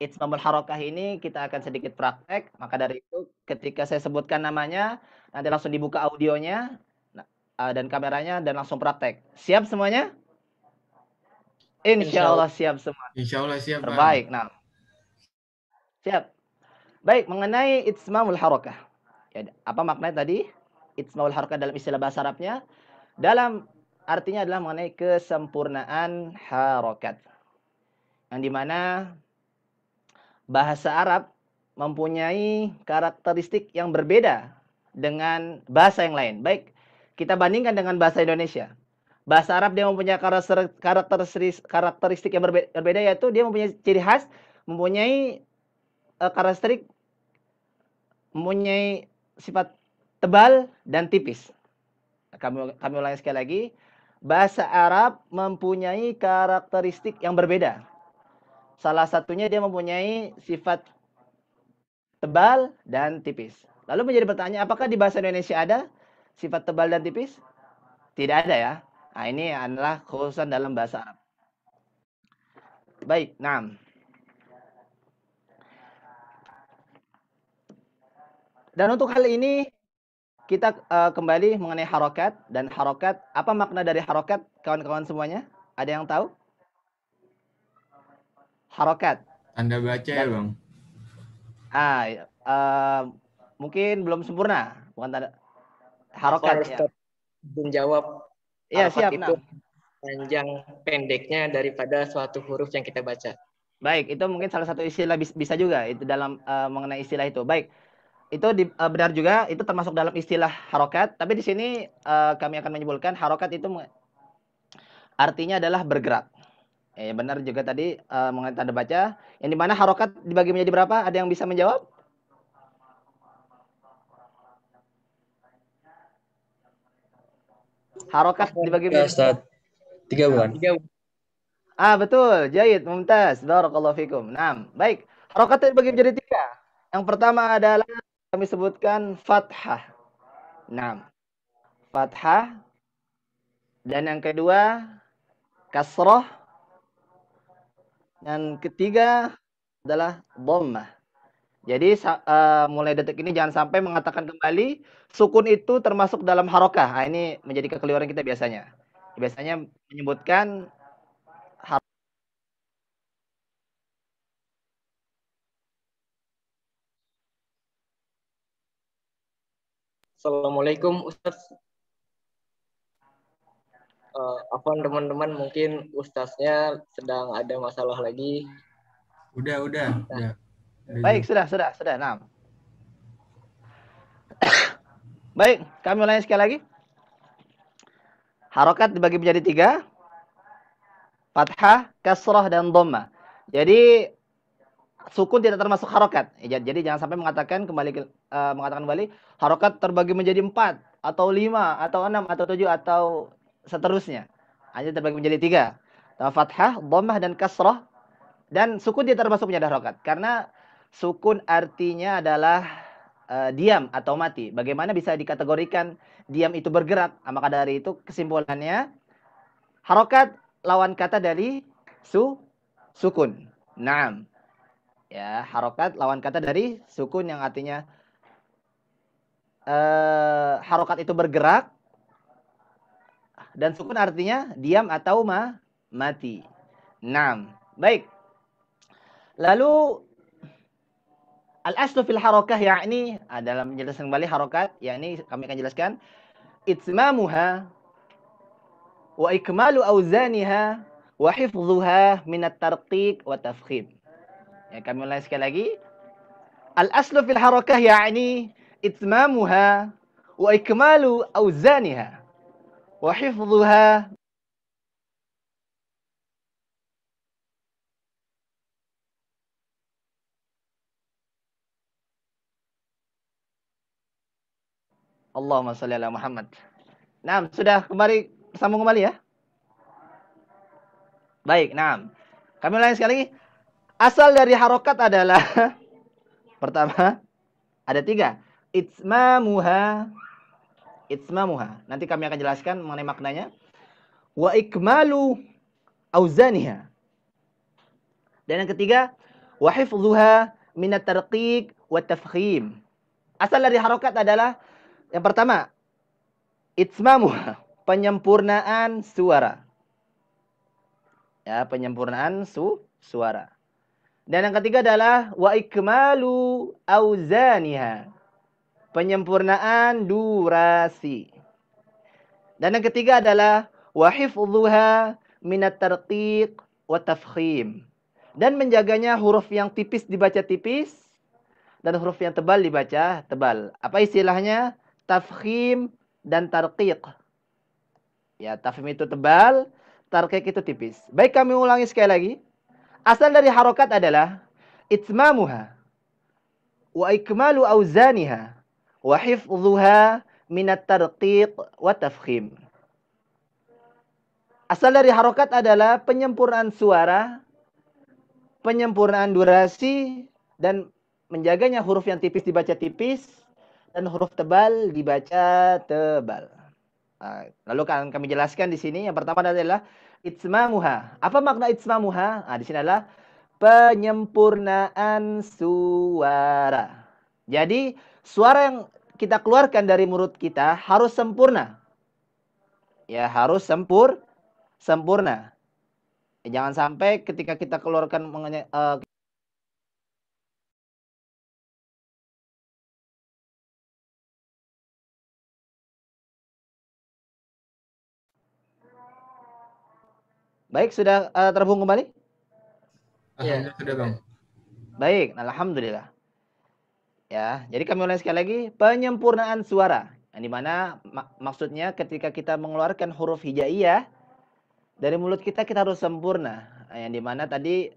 itmamul harakah ini kita akan sedikit praktek. Maka dari itu ketika saya sebutkan namanya, nanti langsung dibuka audionya dan kameranya dan langsung praktek. Siap semuanya? Insya Allah siap semua. Insya Allah siap. Terbaik. Nah, siap. Baik, mengenai itmamul harakah. Ya, apa maknanya tadi? Itmamul harakah dalam istilah bahasa Arabnya, dalam artinya adalah mengenai kesempurnaan harakat. Yang dimana bahasa Arab mempunyai karakteristik yang berbeda dengan bahasa yang lain. Baik, kita bandingkan dengan bahasa Indonesia. Bahasa Arab dia mempunyai karakteristik yang berbeda, yaitu dia mempunyai ciri khas, mempunyai karakteristik, mempunyai sifat tebal dan tipis. Kami ulangi sekali lagi. Bahasa Arab mempunyai karakteristik yang berbeda. Salah satunya dia mempunyai sifat tebal dan tipis. Lalu menjadi pertanyaan, apakah di bahasa Indonesia ada sifat tebal dan tipis? Tidak ada ya. Nah, ini adalah khususan dalam bahasa Arab. Baik, 6. Dan untuk hal ini kita kembali mengenai harokat dan harokat. Apa makna dari harokat, kawan-kawan semuanya? Ada yang tahu? Harokat. Tanda baca ya, Bang? Mungkin belum sempurna. Bukan tanda. Harokat ya. Menjawab. Iya, siap. Itu panjang pendeknya daripada suatu huruf yang kita baca. Baik, itu mungkin salah satu istilah bisa juga itu dalam mengenai istilah itu. Baik. Itu benar juga, itu termasuk dalam istilah harokat. Tapi di sini kami akan menyebutkan harokat itu artinya adalah bergerak. Benar juga tadi mengenai tanda baca. Yang dimana harokat dibagi menjadi berapa? Ada yang bisa menjawab? Harokat dibagi menjadi 3 bukan? Betul. Jayid, mumtaz. Barakallahu fikum. 6. Baik. Harokat dibagi menjadi 3. Yang pertama adalah kami sebutkan fathah. 6. Fathah. Dan yang kedua kasrah. Dan ketiga adalah dhammah. Jadi mulai detik ini jangan sampai mengatakan kembali sukun itu termasuk dalam harokah. Nah, ini menjadi kekeliruan kita biasanya. Biasanya menyebutkan Assalamualaikum Ustaz. Afwan teman-teman, mungkin Ustaznya sedang ada masalah lagi. Udah. Baik, sudah. Nah. Baik, kami ulangi sekali lagi. Harokat dibagi menjadi 3. Fathah, kasrah, dan dhammah. Jadi sukun tidak termasuk harokat. Jadi jangan sampai mengatakan kembali harokat terbagi menjadi 4 atau 5 atau 6 atau 7 atau seterusnya. Hanya terbagi menjadi 3. Fathah, dhammah, dan kasrah. Dan sukun tidak termasuk menjadi harokat. Karena sukun artinya adalah diam atau mati. Bagaimana bisa dikategorikan diam itu bergerak? Maka dari itu kesimpulannya harokat lawan kata dari sukun. Naam. Ya, harokat lawan kata dari sukun yang artinya harokat itu bergerak dan sukun artinya diam atau mati. Naam. Baik. Lalu al-aslu fil harokah yakni dalam menjelaskan kembali harokat, yakni kami akan jelaskan itmamuha wa ikmalu auzaniha wa hifdhuha min at-tarqiq wa tafkhim. Ya, kami ulangi sekali lagi. Al-aslu fil harakah yakni itmamuha wa ikmalu auzaniha wa hifdhuha Allahumma shalli ala Muhammad. Nah, sudah sambung kembali ya? Baik, nah. Kami ulangi sekali lagi. Asal dari harokat adalah pertama ada 3. Itmamuha. Nanti kami akan jelaskan mengenai maknanya. Wa ikmalu auzaniha. Dan yang ketiga, wa hifdhuha min at-tarqiq wa tafkhim. Asal dari harokat adalah yang pertama, itmamuha, penyempurnaan suara. Ya, penyempurnaan suara. Dan yang ketiga adalah wa ikmalu auzaniha, penyempurnaan durasi. Dan yang ketiga adalah wa hifdhuha minat tarqiq wa tafkhim, dan menjaganya huruf yang tipis dibaca tipis dan huruf yang tebal dibaca tebal. Apa istilahnya? Tafkhim dan tarqiq. Ya, tafkhim itu tebal, tarqiq itu tipis. Baik, kami ulangi sekali lagi. Asal dari harokat adalah itmamuha wa ikmalu auzaniha wa hifdhuha minat tarqiq wa tafkhim. Asal dari harokat adalah penyempurnaan suara, penyempurnaan durasi, dan menjaganya huruf yang tipis dibaca tipis dan huruf tebal dibaca tebal. Lalu akan kami jelaskan di sini. Yang pertama adalah itmamuha. Apa makna itmamuha? Di sini adalah penyempurnaan suara. Jadi suara yang kita keluarkan dari mulut kita harus sempurna. Ya, harus sempurna. Jangan sampai ketika kita keluarkan Baik, sudah terhubung kembali? Alhamdulillah sudah, Bang. Baik, alhamdulillah. Ya, jadi kami ulangi sekali lagi, penyempurnaan suara. Yang dimana maksudnya ketika kita mengeluarkan huruf hijaiyah dari mulut kita harus sempurna. Yang dimana tadi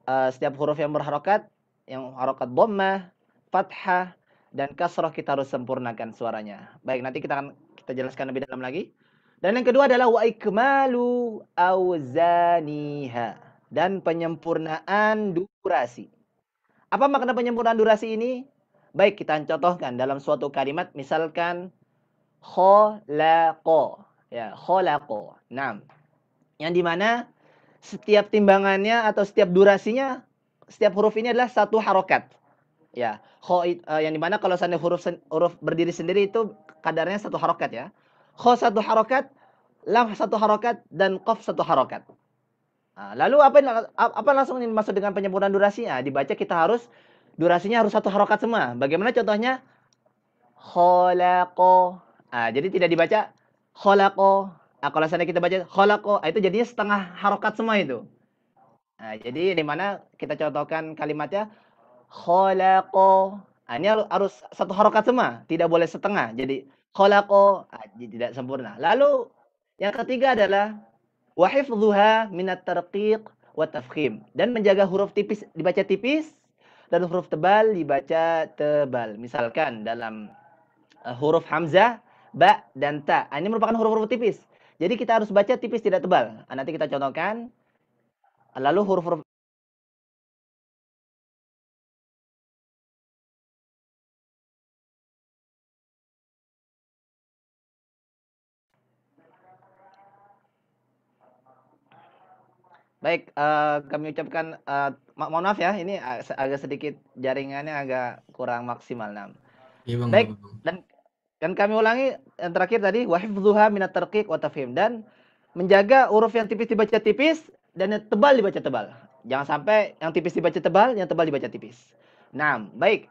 setiap huruf yang berharokat, yang harokat dhammah, fathah, dan kasrah kita harus sempurnakan suaranya. Baik, nanti kita jelaskan lebih dalam lagi. Dan yang kedua adalah wa ikmalu auzaniha, dan penyempurnaan durasi. Apa makna penyempurnaan durasi ini? Baik, kita contohkan dalam suatu kalimat, misalkan khalaqa. Ya, khalaqa. Nah, yang dimana setiap timbangannya atau setiap durasinya, setiap huruf ini adalah satu harokat. Ya, yang dimana kalau seandainya huruf berdiri sendiri itu kadarnya satu harokat ya. Kho satu harokat, lam satu harokat, dan qaf satu harokat. Lalu apa langsung dimaksud dengan penyempurnaan durasi? Dibaca kita harus durasinya harus satu harokat semua. Bagaimana contohnya? Kholaqo. Jadi tidak dibaca kholaqo. Kalau seandainya kita baca kholaqo, itu jadinya setengah harokat semua itu. Jadi di mana kita contohkan kalimatnya kholaqo. Ini harus satu harokat semua, tidak boleh setengah. Jadi kholaqo, tidak sempurna. Lalu yang ketiga adalah Wa hifdhuha minat tarqiq wa tafkhim. Dan menjaga huruf tipis dibaca tipis dan huruf tebal dibaca tebal. Misalkan dalam huruf hamzah, ba dan ta. Ini merupakan huruf-huruf tipis. Jadi kita harus baca tipis tidak tebal. Nanti kita contohkan. Lalu huruf-huruf Baik, kami ucapkan mohon maaf ya, ini agak sedikit jaringannya agak kurang maksimal. Nah. Iya, Bang. Baik, dan kami ulangi yang terakhir tadi wa hifdzuha minat tarqiq wa tafhim, dan menjaga huruf yang tipis dibaca tipis dan yang tebal dibaca tebal. Jangan sampai yang tipis dibaca tebal, yang tebal dibaca tipis. Nah, baik.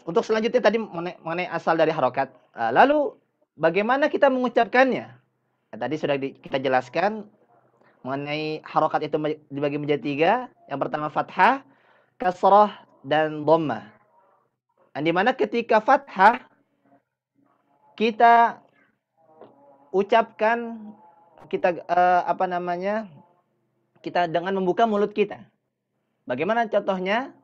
Untuk selanjutnya tadi mengenai asal dari harokat. Lalu bagaimana kita mengucapkannya? Tadi sudah kita jelaskan mengenai harokat itu dibagi menjadi 3. Yang pertama fathah, kasrah, dan dhammah. Di mana ketika fathah kita ucapkan kita kita dengan membuka mulut kita. Bagaimana contohnya?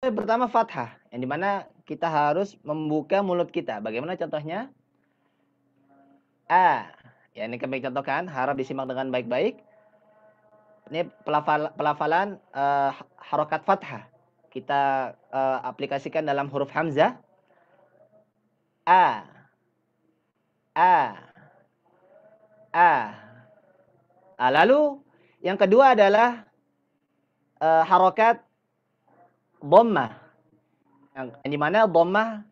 Pertama fathah, yang dimana kita harus membuka mulut kita. Bagaimana contohnya? Ya, ini kami contohkan, harap disimak dengan baik-baik. Ini pelafalan harokat fathah. Kita aplikasikan dalam huruf hamzah. Lalu yang kedua adalah harokat dhammah. Yang dimana dhammah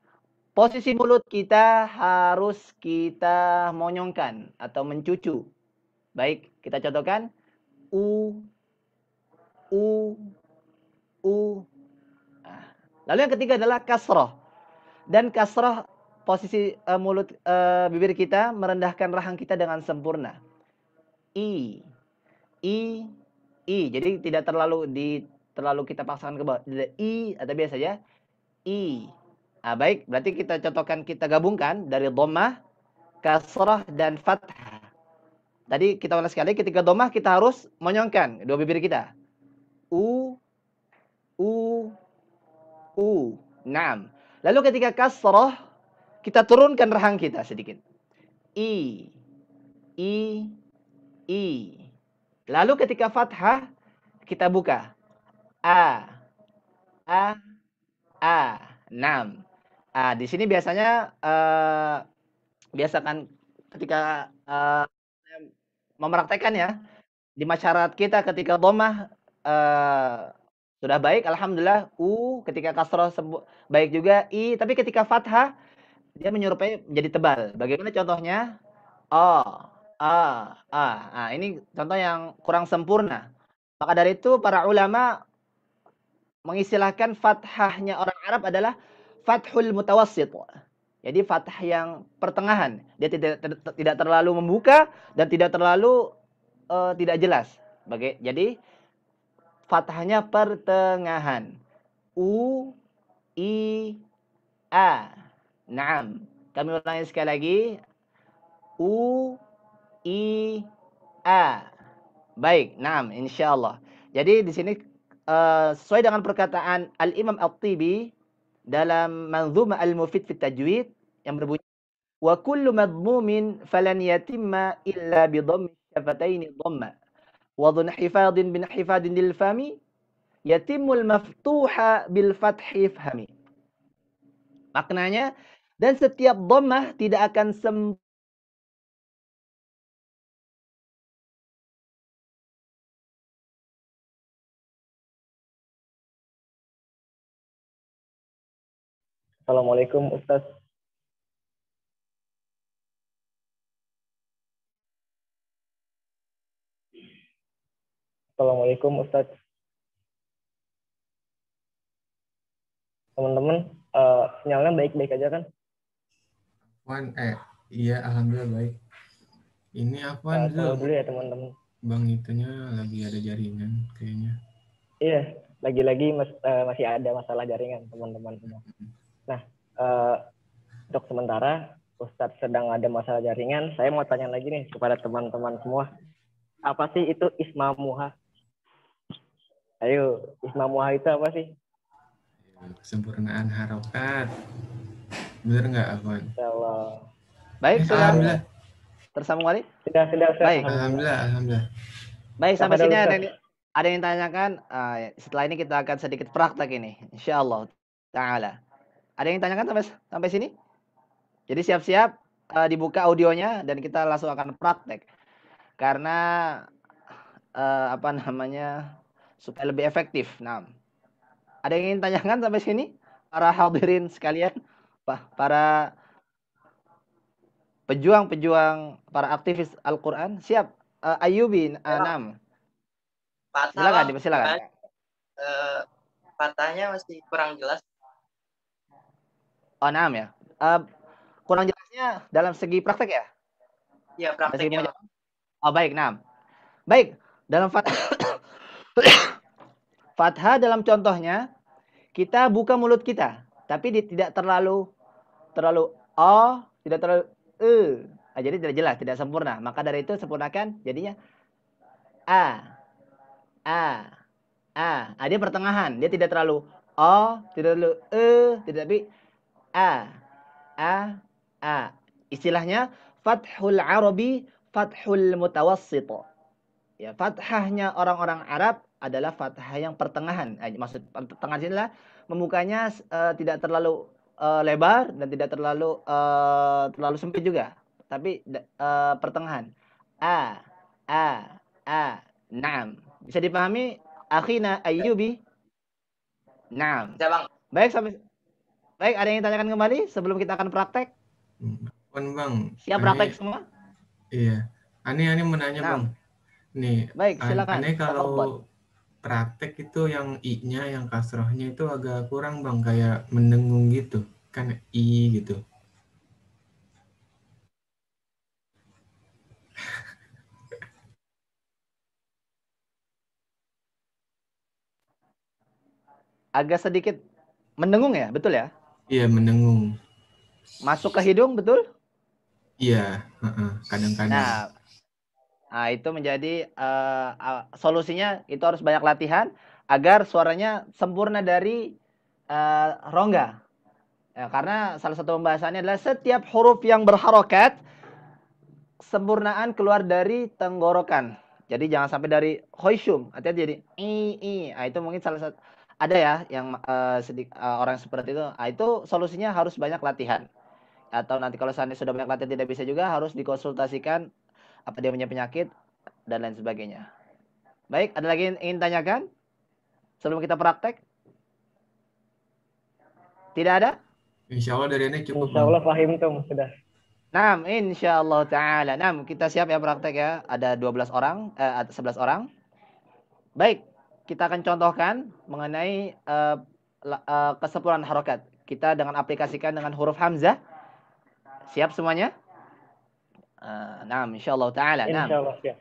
posisi mulut kita harus kita monyongkan atau mencucu. Baik, kita contohkan. Lalu yang ketiga adalah kasrah. Dan kasrah posisi mulut bibir kita merendahkan rahang kita dengan sempurna. Jadi tidak terlalu kita paksakan ke bawah. Atau biasa ya. Baik, berarti kita contohkan, kita gabungkan dari dhammah, kasrah, dan fathah. Tadi kita ulang sekali, ketika dhammah kita harus monyongkan dua bibir kita. Naam. Lalu ketika kasrah kita turunkan rahang kita sedikit. Lalu ketika fathah kita buka. Naam. Di sini biasanya biasakan ketika mempraktekkan ya, di masyarakat kita ketika dhammah sudah baik, alhamdulillah. Ketika kasrah baik juga. Tapi ketika fathah dia menyerupai menjadi tebal. Bagaimana contohnya? Ini contoh yang kurang sempurna. Maka dari itu para ulama mengistilahkan fathahnya orang Arab adalah fathul mutawassit. Jadi fathah yang pertengahan. Dia tidak terlalu membuka dan tidak terlalu tidak jelas. Jadi fathahnya pertengahan. Naam. Kami ulangi sekali lagi. Baik, naam, insyaallah. Jadi di sini sesuai dengan perkataan Al-Imam At-Tibi dalam Manzumah Al-Mufid fi Tajwid yang berbunyi wa kullu madmumin falan yatimma illa bi dhammi syafataini dhamma wa dhun hifadin bin hifadin lil fami yatimul maftuha bil fathi fahmi. Maknanya, dan setiap dhammah tidak akan Assalamualaikum Ustaz. Assalamualaikum Ustaz. Teman-teman, sinyalnya baik-baik aja kan? Iya, alhamdulillah baik. Ini apa tunggu dulu ya teman-teman. Bang itunya lagi ada jaringan kayaknya. Iya, lagi-lagi masih ada masalah jaringan teman-teman semua. Nah, untuk sementara Ustadz sedang ada masalah jaringan. Saya mau tanya lagi nih kepada teman-teman semua. Apa sih itu ismamuha? Ayo, ismamuha itu apa sih? Kesempurnaan harokat. Bener nggak, Afwan? Insyaallah. Baik, sudah Alhamdulillah. tersambung kali? Sudah. Baik. Alhamdulillah. Baik, sampai Tafadhol, sini Ustaz. ada yang tanyakan. Setelah ini kita akan sedikit praktek ini, insyaallah taala. Ada yang tanyakan sampai sini? Jadi siap-siap dibuka audionya dan kita langsung akan praktek. Karena supaya lebih efektif. Nah, ada yang ingin tanyakan sampai sini? Para hadirin sekalian, para pejuang-pejuang, para aktivis Al-Quran, siap? Ayyubi, Anam. Silakan. Fathahnya masih kurang jelas. Oh, Anam ya. Kurang jelasnya dalam segi praktek ya? Iya, prakteknya. Oh, baik, Nam. Baik, dalam fathah dalam contohnya, kita buka mulut kita, tapi tidak terlalu tidak terlalu jadi tidak jelas, tidak sempurna. Maka dari itu sempurnakan jadinya a. Dia pertengahan, dia tidak terlalu tidak terlalu tapi a. Istilahnya fathul arabi, fathul mutawassit. Ya, fathahnya orang-orang Arab adalah fathah yang pertengahan. Maksud pertengahan inilah membukanya tidak terlalu lebar dan tidak terlalu sempit juga, tapi pertengahan. Naam. Bisa dipahami akhina Ayyubi? Naam. Ya, Bang. Baik, ada yang tanyakan kembali sebelum kita akan praktek? Bang. Siap praktek semua? Iya. Ani mau nanya, Bang. Nih, baik, silakan. Aneh kalau praktek itu yang i-nya, yang kasrohnya itu agak kurang, Bang, kayak mendengung gitu. Kan i gitu. Agak sedikit mendengung ya, betul ya? Iya, mendengung. Masuk ke hidung, betul? Iya, kadang-kadang. Nah, itu menjadi solusinya itu harus banyak latihan agar suaranya sempurna dari rongga. Ya, karena salah satu pembahasannya adalah setiap huruf yang berharokat sempurnaan keluar dari tenggorokan. Jadi jangan sampai dari khoisyum, artinya jadi i. Nah, itu mungkin salah satu ada ya yang orang seperti itu. Nah, itu solusinya harus banyak latihan. Atau nanti kalau seandainya sudah banyak latihan tidak bisa juga harus dikonsultasikan apa dia punya penyakit dan lain sebagainya. Baik, ada lagi yang ingin tanyakan sebelum kita praktek? Tidak ada? Insya Allah dari ini cukup. Insya Allah paham tuh sudah. Naam, insya Allah ta'ala. Naam, kita siap ya praktek ya. Ada 11 orang. Baik, kita akan contohkan mengenai kesempurnaan harokat. Kita dengan aplikasikan dengan huruf hamzah. Siap semuanya? Naam, insya Allah ta'ala. Insya Allah siap.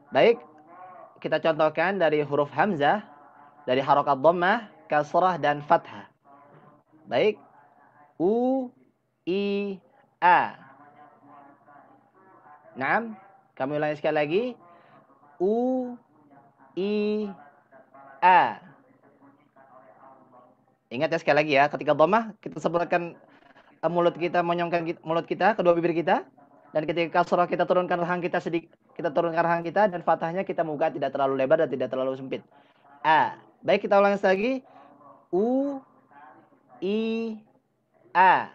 Baik, kita contohkan dari huruf hamzah, dari harokat dhammah, kasrah, dan fathah. Baik, u, i, a. Naam, kami ulangi sekali lagi. U, i, a. Ingat ya sekali lagi ya, ketika dhammah kita sebutkan mulut kita, monyongkan mulut kita, kedua bibir kita, dan ketika kasrah kita turunkan rahang kita dan fathahnya kita buka tidak terlalu lebar dan tidak terlalu sempit. A. Baik, kita ulangi lagi. U, i, a.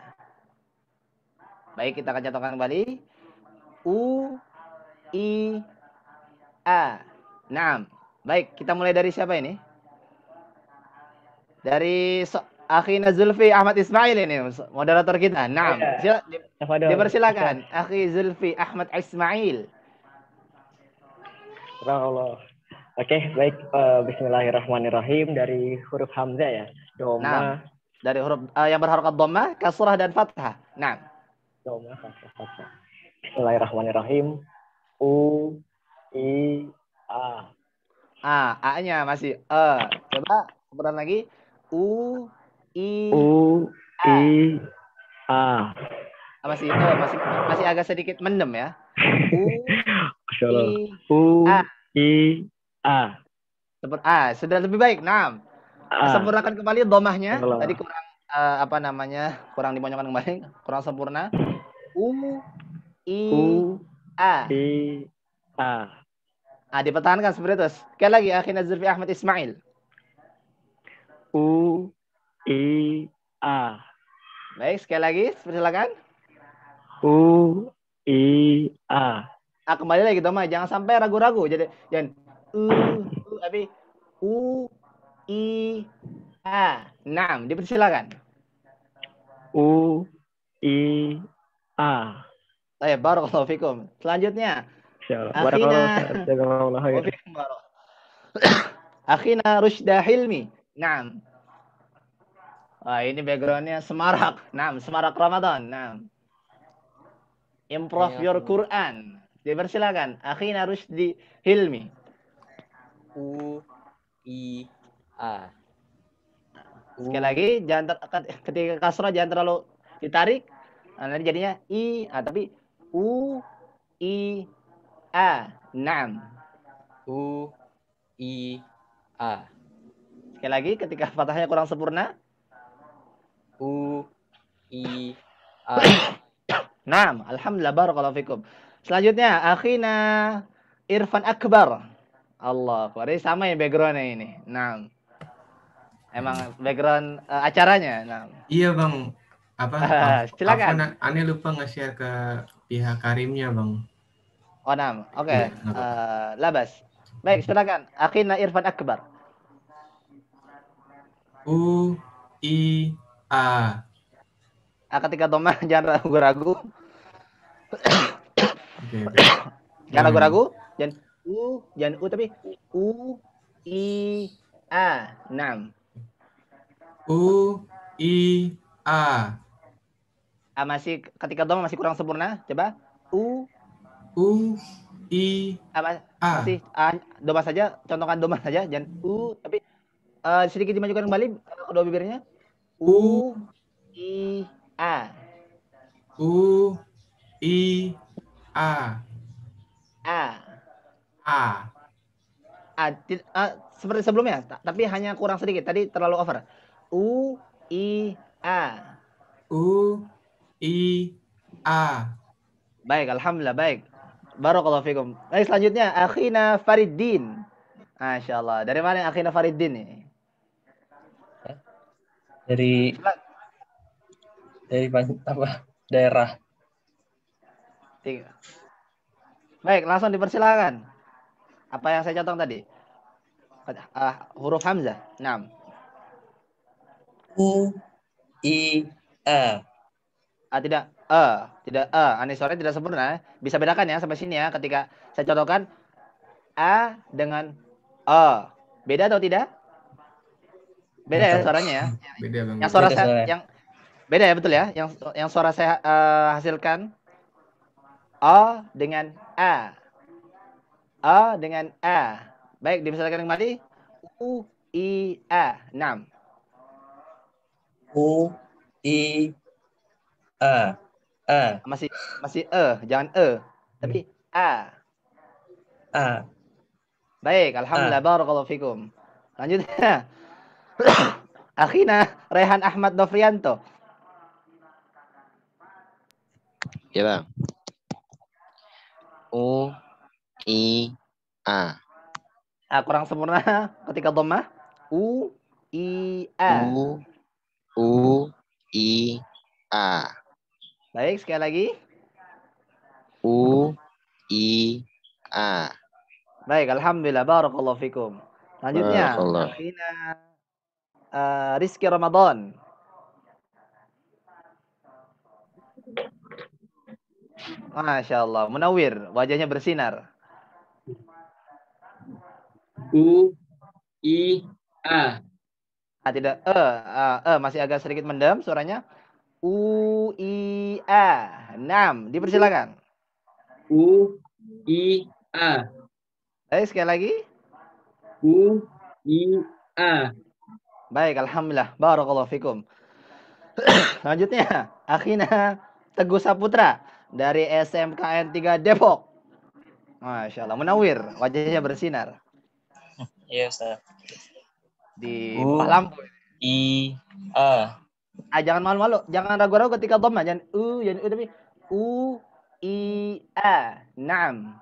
Baik, kita akan contohkan kembali. U, i, a. Naam. Baik, kita mulai dari siapa ini? Dari Akhina Zulfi Ahmad Ismail ini, moderator kita. Naam. Dipersilakan. Akhi Zulfi Ahmad Ismail. Allah. Oke, baik. Bismillahirrahmanirrahim. Dari huruf hamzah ya. Doma. Dari huruf yang berharokat dhammah, kasrah, dan fathah. Naam. Doma, kasrah, fathah. Bismillahirrahmanirrahim. U, i, a. A-nya masih Coba sebutan lagi. U, I, A. Masih masih agak sedikit mendem ya. U, I, A. Seperti sudah lebih baik. Nah, sempurnakan kembali domahnya. Tadi kurang kurang dimonyokkan kembali, kurang sempurna. U, I, A. Dipertahankan seperti itu. Sekali lagi, akhirnya Zulfi Ahmad Ismail. Baik, sekali lagi, silakan. Kembali lagi domah, jangan sampai ragu-ragu. Jadi jangan tapi U, I, A. Nah, dipersilakan. Barakallahu fikum. Selanjutnya, Akhina Rushda Hilmi. Nah. Ini backgroundnya semarak. Nah, semarak Ramadan. Nah. Improve your Quran. Dipersilakan. Akhina Rushdi Hilmi. U, I, A. Sekali lagi, jangan ketika kasrah jangan terlalu ditarik. Nanti jadinya I, tapi U, I, A. Naam. U, I, A. Sekali lagi, ketika fathahnya kurang sempurna. U, I, A. Naam. Alhamdulillah, barakallahu fikum. Selanjutnya, akhina Irfan Akbar. Allah, ini sama ya backgroundnya ini. Naam. Emang background acaranya. Naam. Iya bang. Silakan. Aneh lupa nge-share ke pihak Karimnya bang. Naam. Oke. Labas. Baik, silakan. Akhina Irfan Akbar. U, I, A. Ketika domah jangan ragu-ragu. Jangan ragu-ragu. Jangan U tapi U, I, A. Naam. U, I, A. Masih ketika domah masih kurang sempurna. Coba. U, I, A. Masih domah saja. Contohkan domah saja. Jangan U tapi sedikit dimajukan kembali kedua bibirnya. U, I, A. U, I, A. Seperti sebelumnya, tapi hanya kurang sedikit. Tadi terlalu over. U, I, A. U, I, A. Baik, alhamdulillah, baik. Barakallahu fikum. Baik, selanjutnya Akhina Fariddin. Masya Allah. Dari mana Akhina Fariddin ini? Dari daerah. Baik, langsung dipersilakan. Apa yang saya contoh tadi? Huruf hamzah. 6. U, I, A. Tidak suaranya tidak sempurna. Bisa bedakan ya sampai sini ya. Ketika saya contohkan A dengan E. Beda atau tidak? Beda ya suaranya ya. Beda bang. Yang suara saya yang beda ya, betul ya. Yang suara saya hasilkan O dengan A. O dengan A. Baik, dipersilakan kembali. U, I, A. 6. U, I, A. Masih jangan tapi A. Baik, alhamdulillah, barakallahu fikum. Lanjutnya. Akhina Rehan Ahmad Dofrianto. Ya bang. U, I, A. Kurang sempurna ketika dhammah. U, I, A. U, I, A. Baik, sekali lagi. U, I, A. Baik, alhamdulillah, barakallahu fikum. Lanjutnya, Akhina Rizky Ramadan. Masya Allah, munawir, wajahnya bersinar. U, I, A. Tidak masih agak sedikit mendem suaranya. U, I, A. 6, dipersilakan. U, I, A. Sekali lagi. U, I, A. Baik, alhamdulillah. Barakallahu fikum. Selanjutnya, akhina Teguh Saputra dari SMKN 3 Depok. Masya Allah, munawir, wajahnya bersinar. Iya, Ustaz. Di U, bawah lampu. I, A. Jangan malu-malu, jangan ragu-ragu ketika dhamma, jangan jangan tapi U, I, A. Naam.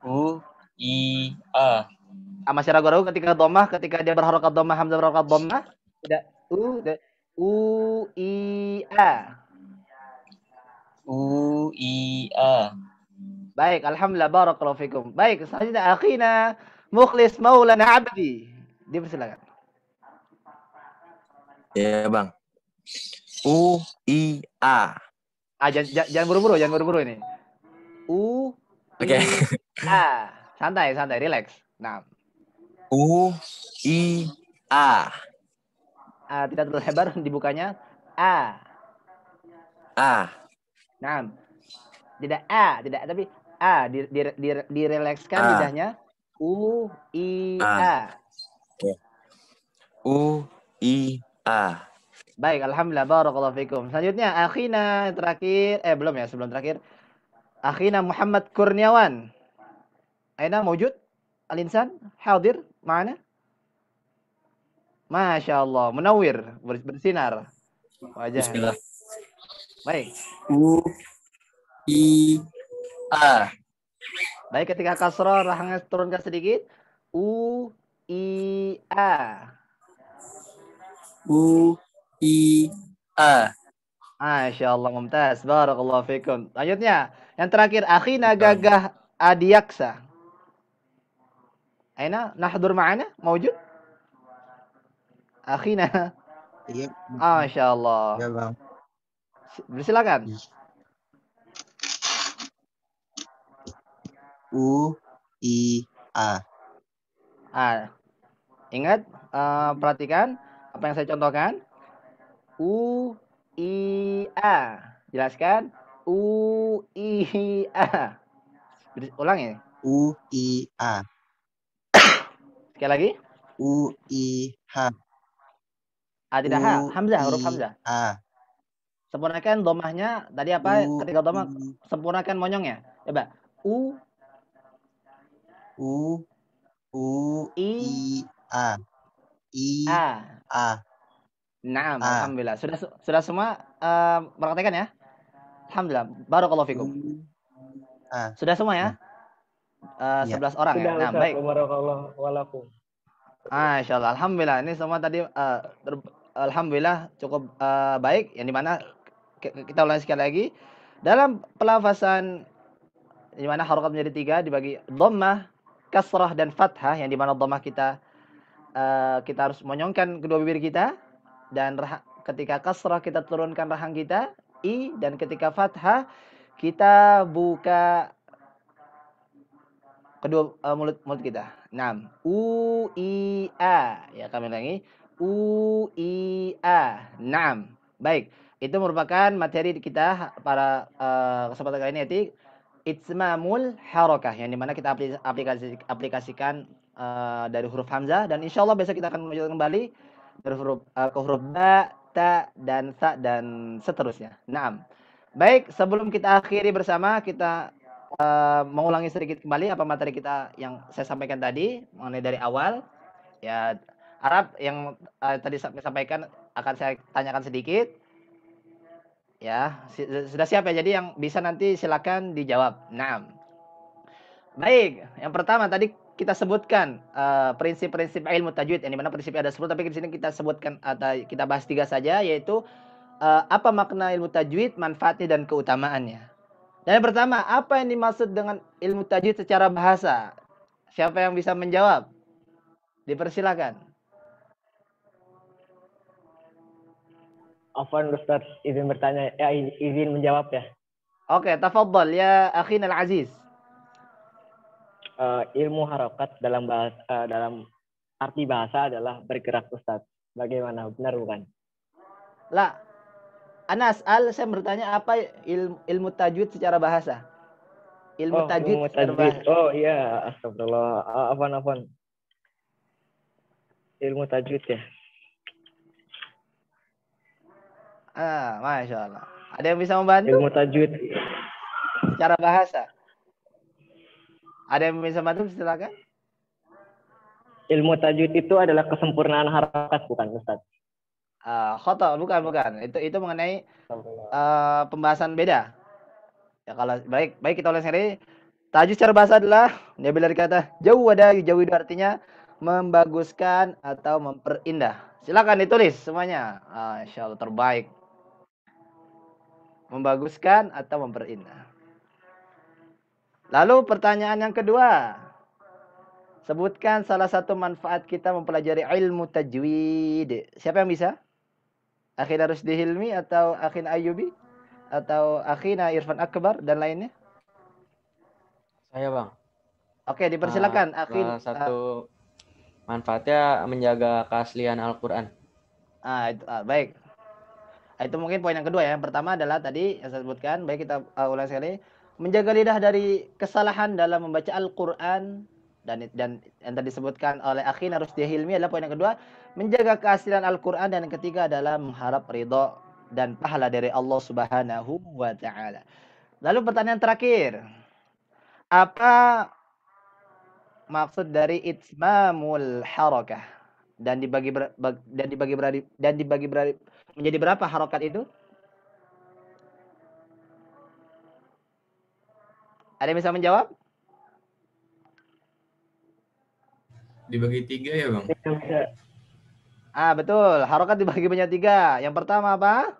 U, I, A. Masih ragu-ragu ketika dhammah, ketika dia berharokat dhammah, hamzah berharokat dhammah, tidak U, I, A. U, I, A. Baik, alhamdulillah, barakallahu fikum. Baik, selanjutnya akhina Mukhlis Maulana Abdi. Dipersilakan. Ya, Bang. U, I, A. Jangan buru-buru, ini. U, Oke. A. Santai, relax. Nah. U, I, A. Tidak terlalu lebar dibukanya. A. Nah. Tidak A, tapi A. Direlakskan lidahnya. U, I, A. U, I, A. Baik, alhamdulillah, barakallahu fikum. Selanjutnya akhina terakhir, sebelum terakhir. Akhina Muhammad Kurniawan. Aina mawjud? Al-insan hadir mana? Masya Allah, munawir, bersinar wajah. Bismillah. Baik. U, I, A. Baik, ketika kasrah rahangnya turunkan sedikit. U, I, A. U, I, A. Masya Allah, mumtaz. Barakallahu fikum. Selanjutnya, yang terakhir, akhina Gagah Adiaksa. Aina nahdur ma'ana? Mawjud? Akhina. Iya. Masya Allah. Ya, Bang. Bersilakan. U, I, A. Ingat, perhatikan apa yang saya contohkan. U, I, A. Jelaskan. U, I, A. Ulangi. U, I, A. Sekali lagi. U, I, H. Tidak H. Hamzah, huruf Hamzah. A. Sempurnakan domahnya. Tadi apa? Ketika domah, sempurnakan monyongnya. Coba. U, I, A. I, A. Naam, alhamdulillah. Sudah semua praktekkan ya? Alhamdulillah. Barakallahu fikum. Sudah semua ya? 11 orang ya. Nah, baik. Masya Allah. Alhamdulillah. Ini semua tadi alhamdulillah cukup baik. Yang dimana kita ulangi sekali lagi. Dalam pelafasan dimana harokat menjadi 3 dibagi dhammah, kasrah dan fathah. Yang dimana dhammah kita harus monyongkan kedua bibir kita. Dan ketika kasrah kita turunkan rahang kita. I. Dan ketika fathah kita buka kedua mulut kita. 6. U, I, A. Ya, kami ulangi. U, I, A. 6. Baik. Itu merupakan materi kita pada kesempatan kali ini, yaitu Itmamul Harakah. Yang dimana kita aplikasikan dari huruf Hamzah. Dan insya Allah besok kita akan melanjutkan kembali dari huruf ke huruf Ba, Ta, dan Sa, dan seterusnya. 6. Baik, sebelum kita akhiri bersama, kita mengulangi sedikit kembali apa materi kita yang saya sampaikan tadi mengenai dari awal. Ya, Arab yang tadi saya sampaikan akan saya tanyakan sedikit. Ya, sudah siap ya? Jadi yang bisa nanti silakan dijawab. Nah, baik. Yang pertama tadi kita sebutkan prinsip-prinsip ilmu tajwid, yang dimana prinsipnya ada 10, tapi di sini kita sebutkan atau kita bahas 3 saja, yaitu apa makna ilmu tajwid, manfaatnya dan keutamaannya. Dan yang pertama, apa yang dimaksud dengan ilmu tajwid secara bahasa? Siapa yang bisa menjawab? Dipersilakan. Afwan Ustaz, izin bertanya, izin menjawab ya. Oke, tafadhal ya akhina al-aziz. Ilmu harokat dalam arti bahasa adalah bergerak, Ustaz. Bagaimana? Benar bukan? La. Anas, saya bertanya apa ilmu tajwid secara bahasa? Ilmu tajwid secara bahasa. Oh iya, astagfirullah. Afwan. Ilmu tajwid ya. Masya Allah. Ada yang bisa membantu? Ilmu tajwid. Secara bahasa. Ada yang bisa membantu? Silakan. Ilmu tajwid itu adalah kesempurnaan harakat, bukan Ustaz? Khoto, bukan. Itu mengenai pembahasan beda. Ya kalau baik kita ulang sekali. Tajwid secara bahasa adalah diambil dari kata jauh itu artinya membaguskan atau memperindah. Silakan ditulis semuanya. Insya Allah terbaik. Membaguskan atau memperindah. Lalu pertanyaan yang kedua. Sebutkan salah satu manfaat kita mempelajari ilmu tajwid. Siapa yang bisa? Akhina Rusdi Hilmi atau Akhina Ayyubi? Atau Akhina Irfan Akbar dan lainnya? Saya, Bang. Oke, dipersilakan. Salah satu manfaatnya menjaga keaslian Al-Quran. Baik. Itu mungkin poin yang kedua ya. Yang pertama adalah tadi yang saya sebutkan. Baik, kita ulang sekali. Menjaga lidah dari kesalahan dalam membaca Al-Quran. Dan yang tadi disebutkan oleh Akhina Rusdi Hilmi adalah poin yang kedua. Menjaga keaslian Al-Quran. Dan yang ketiga adalah mengharap ridho dan pahala dari Allah Subhanahu wa Ta'ala. Lalu pertanyaan terakhir. Apa maksud dari itmamul harakah? Dan dibagi menjadi berapa harokat itu? Ada yang bisa menjawab? Dibagi 3 ya, Bang? Betul. Harokat dibagi menjadi 3. Yang pertama apa?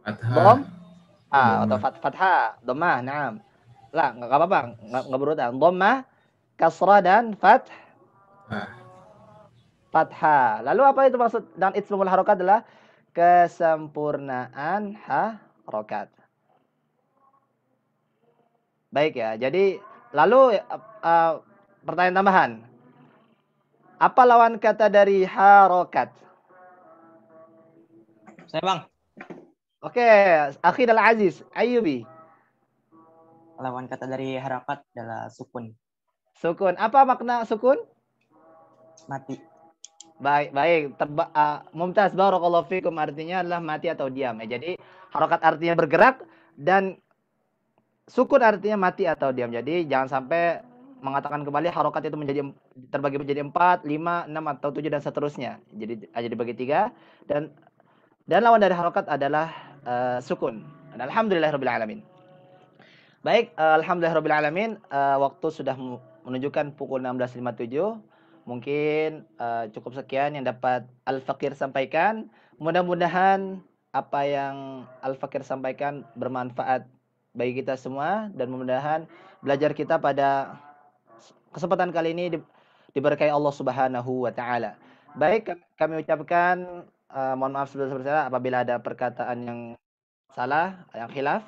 Fathah. Atau fathah. Dhammah, na'am. Lah, enggak apa-apa. Enggak berurutan. Dhammah, kasrah dan fathah. Lalu apa itu maksud dan itmamul harokat adalah kesempurnaan harokat. Baik ya. Jadi lalu pertanyaan tambahan. Apa lawan kata dari harokat? Saya, Bang. Oke, Akhil Al-Aziz, Ayyubi. Lawan kata dari harokat adalah sukun. Sukun. Apa makna sukun? Mati. Baik. Mumtaz, barakallahu fikum, artinya adalah mati atau diam. Jadi harokat artinya bergerak dan sukun artinya mati atau diam. Jadi jangan sampai mengatakan kembali harokat itu terbagi menjadi 4, 5, 6 atau 7 dan seterusnya. Jadi dibagi 3 dan lawan dari harokat adalah sukun. Dan alhamdulillahirabbil alamin. Baik, alhamdulillahirabbil alamin. Waktu sudah menunjukkan pukul 16.57. Mungkin cukup sekian yang dapat Al-Fakir sampaikan. Mudah-mudahan apa yang Al-Fakir sampaikan bermanfaat bagi kita semua dan mudah-mudahan belajar kita pada kesempatan kali ini diberkahi Allah Subhanahu wa Ta'ala. Baik, kami ucapkan mohon maaf sebesar-besarnya apabila ada perkataan yang salah, yang khilaf.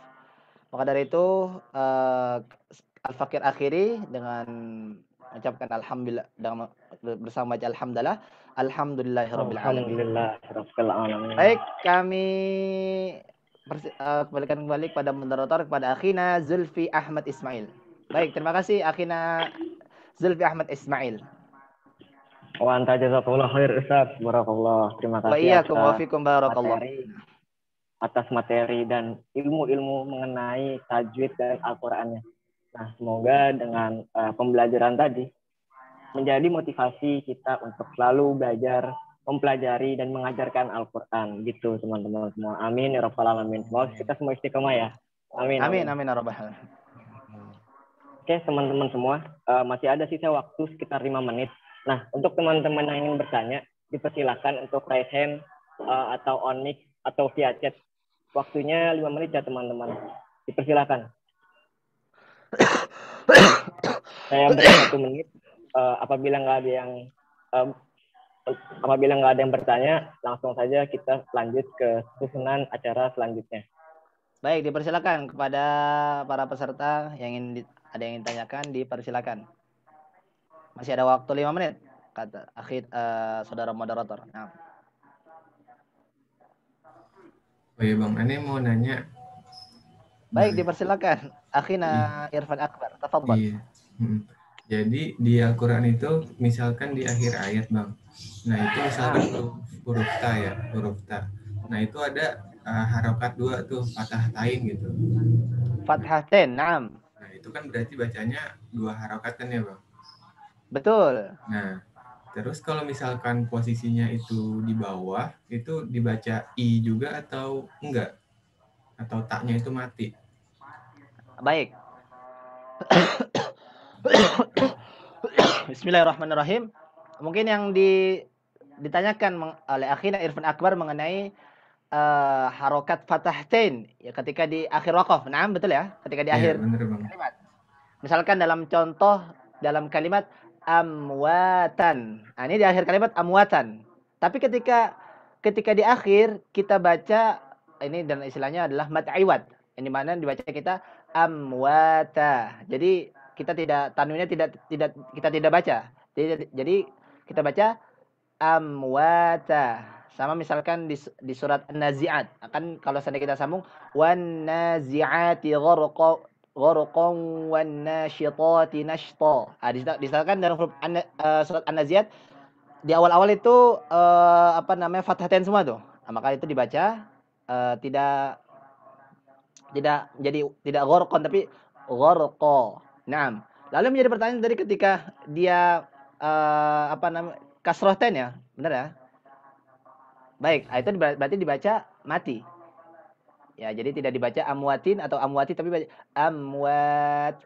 Maka dari itu Al-Fakir akhiri dengan mengucapkan alhamdulillah bersama baca alhamdulillah. Alhamdulillahirabbil alamin. Baik, kami kembalikan kembali kepada moderator, kepada Akhina Zulfi Ahmad Ismail. Baik, terima kasih Akhina Zulfi Ahmad Ismail. Wa anta jazakallahu khair Ustaz. Barakallah. Terima kasih. Wa iyyakum wa fikum barakallah. Atas materi dan ilmu-ilmu mengenai tajwid dan Al-Qur'annya. Nah, semoga dengan pembelajaran tadi menjadi motivasi kita untuk selalu belajar, mempelajari dan mengajarkan Al-Qur'an gitu teman-teman semua. Amin ya rabbal alamin. Semoga kita semua istiqomah ya. Amin. Amin ya rabbal alamin. Oke, teman-teman semua, masih ada sisa waktu sekitar 5 menit. Nah, untuk teman-teman yang ingin bertanya, dipersilakan untuk raise hand atau on mic atau via chat. Waktunya 5 menit ya teman-teman. Dipersilakan. Saya beri 1 menit. Apabila nggak ada yang bertanya, langsung saja kita lanjut ke susunan acara selanjutnya. Baik, dipersilakan kepada para peserta yang ingin ada yang ingin tanyakan, dipersilakan. Masih ada waktu 5 menit, kata akhir saudara moderator. Nah. Oh iya Bang, Ane mau nanya. Baik, dipersilakan. Akhina Irfan Akbar, tafadhol. Iya. Jadi di Al-Quran itu misalkan di akhir ayat Bang. Nah itu misalkan huruf ta ya, huruf ta. Nah itu ada harokat 2 tuh, fathah tain gitu. Fathatain, naam. Nah itu kan berarti bacanya 2 harokat kan ya Bang? Betul. Nah terus kalau misalkan posisinya itu di bawah, itu dibaca i juga atau enggak? Atau taknya itu mati? Baik. Bismillahirrahmanirrahim. Mungkin yang ditanyakan oleh akhina Irfan Akbar mengenai harokat fathatain ya ketika di akhir waqaf. Nah, betul ya? Ketika di akhir kalimat. Misalkan dalam contoh dalam kalimat amwatan. Nah, ini di akhir kalimat amwatan. Tapi ketika di akhir kita baca ini dan istilahnya adalah mad iwad. Ini mana dibaca kita amwata. Jadi kita tidak tanwinnya kita tidak baca. Jadi kita baca amwata. Sama misalkan di surat An-Nazi'at. Akan kalau seandainya kita sambung wan nazi'ati gharqan wan nasyitati nashta. Misalkan dalam huruf surat An-Nazi'at di awal-awal itu fathatain semua tuh. Nah, maka itu dibaca tidak gharqan tapi gharqa. Naam. Lalu menjadi pertanyaan dari ketika dia kasrohtain ya, benar ya? Baik, itu berarti dibaca mati. Ya, jadi tidak dibaca amwatin atau amwati tapi baca amwat.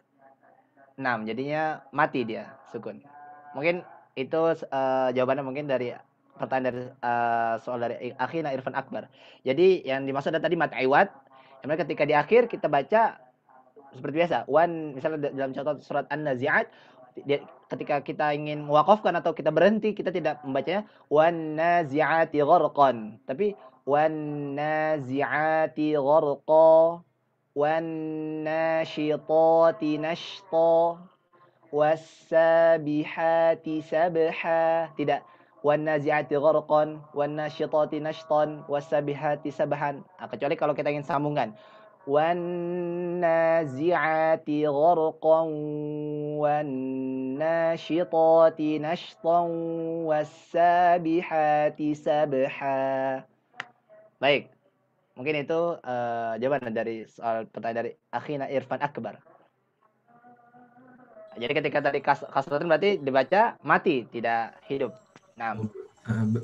Naam, jadinya mati dia, sukun. Mungkin itu jawabannya mungkin dari pertanyaan dari soal dari akhina Irfan Akbar. Jadi yang dimaksud tadi mat iwat, yang ketika di akhir kita baca seperti biasa. Misalnya dalam contoh surat An-Nazi'at, ketika kita ingin mewakafkan atau kita berhenti, kita tidak membacanya wan nazi'ati gharqan, tapi wan nazi'ati gharqa, wan nasyitati nashta, was-sabihati sabha. Tidak wan nazi'ati gharqan, wan nasyitati nashtan, was-sabihati sabhan. Kecuali kalau kita ingin sambungkan وَالنَّازِعَاتِ غَرْقًا وَالنَّاشِطَاتِ نَشْطًا وَالسَّابِحَاتِ سَبْحًا. Baik, mungkin itu jawaban dari soal pertanyaan dari akhina Irfan Akbar. Jadi ketika tadi kasrotan berarti dibaca mati, tidak hidup. Nah,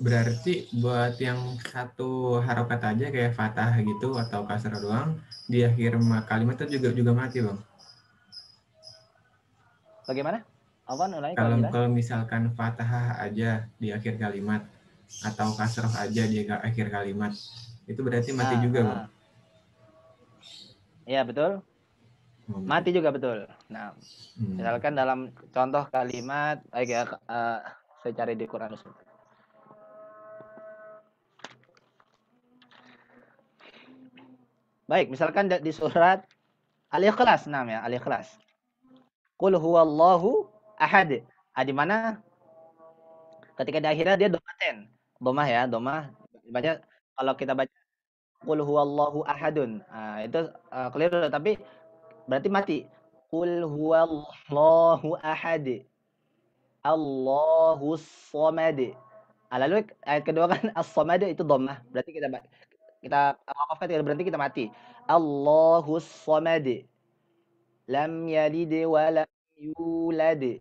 berarti buat yang satu harokat aja kayak fathah gitu atau kasrah doang di akhir kalimat itu juga mati Bang. Bagaimana? Kalau misalkan fathah aja di akhir kalimat atau kasrah aja di akhir kalimat itu berarti mati juga Bang. Iya betul. Mati juga betul. Nah, misalkan dalam contoh kalimat, baik ya, saya cari di Quran. Baik, misalkan di surat Al-Ikhlas, ya, Al-Ikhlas. Qul huwallahu ahad. Di mana ketika di akhirnya dia domaten. Domah ya, domah. Baca kalau kita baca Qul huwallahu ahadun. Itu keliru tapi berarti mati. Qul huwallahu ahad. Allahus samad. Lalu ayat kedua kan as-samad itu dhammah. Berarti kita wakafkan tidak berhenti kita mati. Allahus samad. Lam yalid wa lam yulad.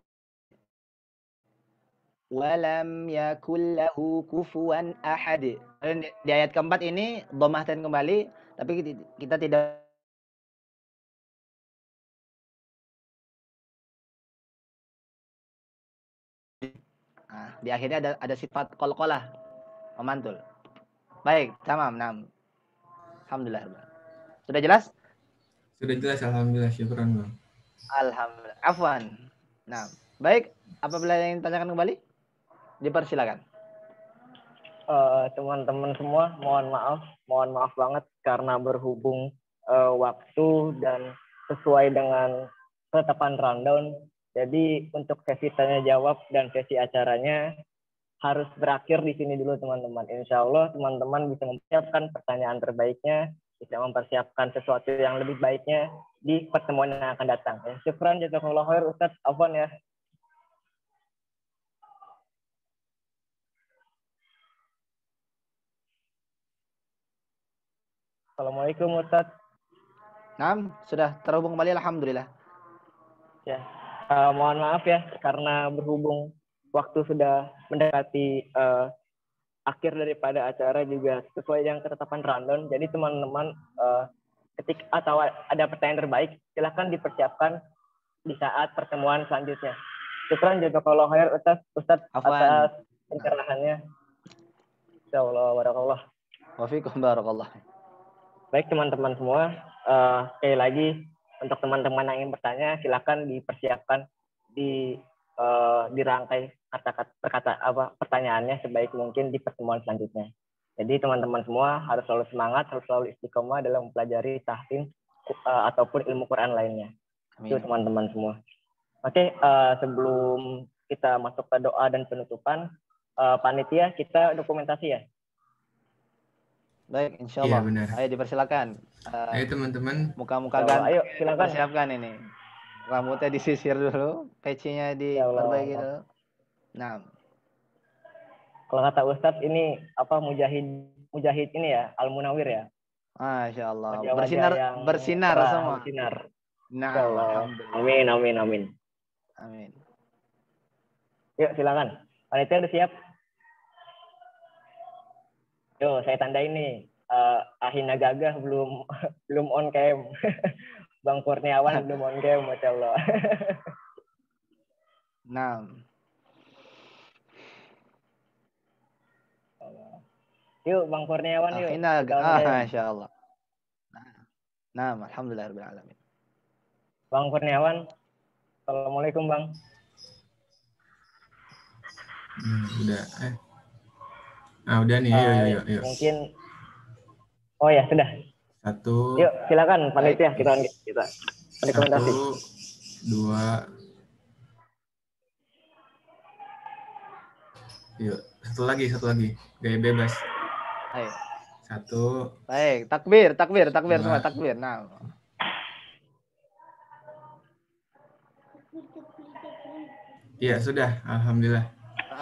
Wa lam yakul lahu kufuwan ahad. Di ayat keempat ini dhammahkan kembali tapi kita tidak di akhirnya ada sifat qalqalah memantul. Baik, tamam. Alhamdulillah. Sudah jelas? Sudah jelas, alhamdulillah. Syukran Bang. Alhamdulillah. Afwan. Nah, baik. Apabila yang ditanyakan kembali, dipersilakan. Teman-teman semua, mohon maaf banget karena berhubung waktu dan sesuai dengan penetapan rundown. Jadi untuk sesi tanya jawab dan sesi acaranya harus berakhir di sini dulu teman-teman. Insya Allah teman-teman bisa mempersiapkan pertanyaan terbaiknya, bisa mempersiapkan sesuatu yang lebih baiknya di pertemuan yang akan datang. Syukran, jazakallahu khair Ustaz Afwan ya. Assalamualaikum Ustaz. Naam, sudah terhubung kembali alhamdulillah. Ya, mohon maaf ya karena berhubung waktu sudah mendekati akhir daripada acara juga sesuai yang ketetapan rundown. Jadi teman-teman ketika atau ada pertanyaan terbaik silahkan dipersiapkan di saat pertemuan selanjutnya. Syukran jazakallahu khair Ustaz atas pencerahannya. Insyaallah barakallah. Wa fiikum barakallah. Baik teman-teman semua, sekali lagi untuk teman-teman yang ingin bertanya silakan dipersiapkan dirangkai pertanyaannya sebaik mungkin di pertemuan selanjutnya. Jadi teman-teman semua harus selalu semangat, harus selalu istiqomah dalam mempelajari tahsin ataupun ilmu Quran lainnya. Itu teman-teman semua. Oke, sebelum kita masuk ke doa dan penutupan, panitia kita dokumentasi ya. Baik, insyaallah. Iya, benar. Ayo dipersilakan. Ayo teman-teman. Muka-muka ganteng. Ayo silakan. Persiapkan ini. Rambutnya disisir dulu, pecinya diperbaiki dulu. Nah. Kalau kata Ustadz ini apa mujahid ini ya, Al-Munawir ya. Masya Allah. Wajah-wajah Bersinar semua. Bersinar. Nah, amin, amin, amin. Amin. Yuk silakan. Panitia udah siap? Yo, saya tandain nih. Ahina Gagah belum on cam. Bang Kurniawan belum on cam, Masya Allah. Nah. Yuk Bang Kurniawan yuk. Ahina Gagah, Masya Allah. Nah, alhamdulillah alamin. Bang Kurniawan. Assalamualaikum Bang. Udah. Udah nih, yuk. Mungkin oh ya sudah. Satu. Yuk silakan panitia kita rekomendasi. 1, 2. Yuk, satu lagi. Gaya bebas. Ayo. 1. Baik, takbir semua, takbir. Nah. Iya, sudah. Alhamdulillah.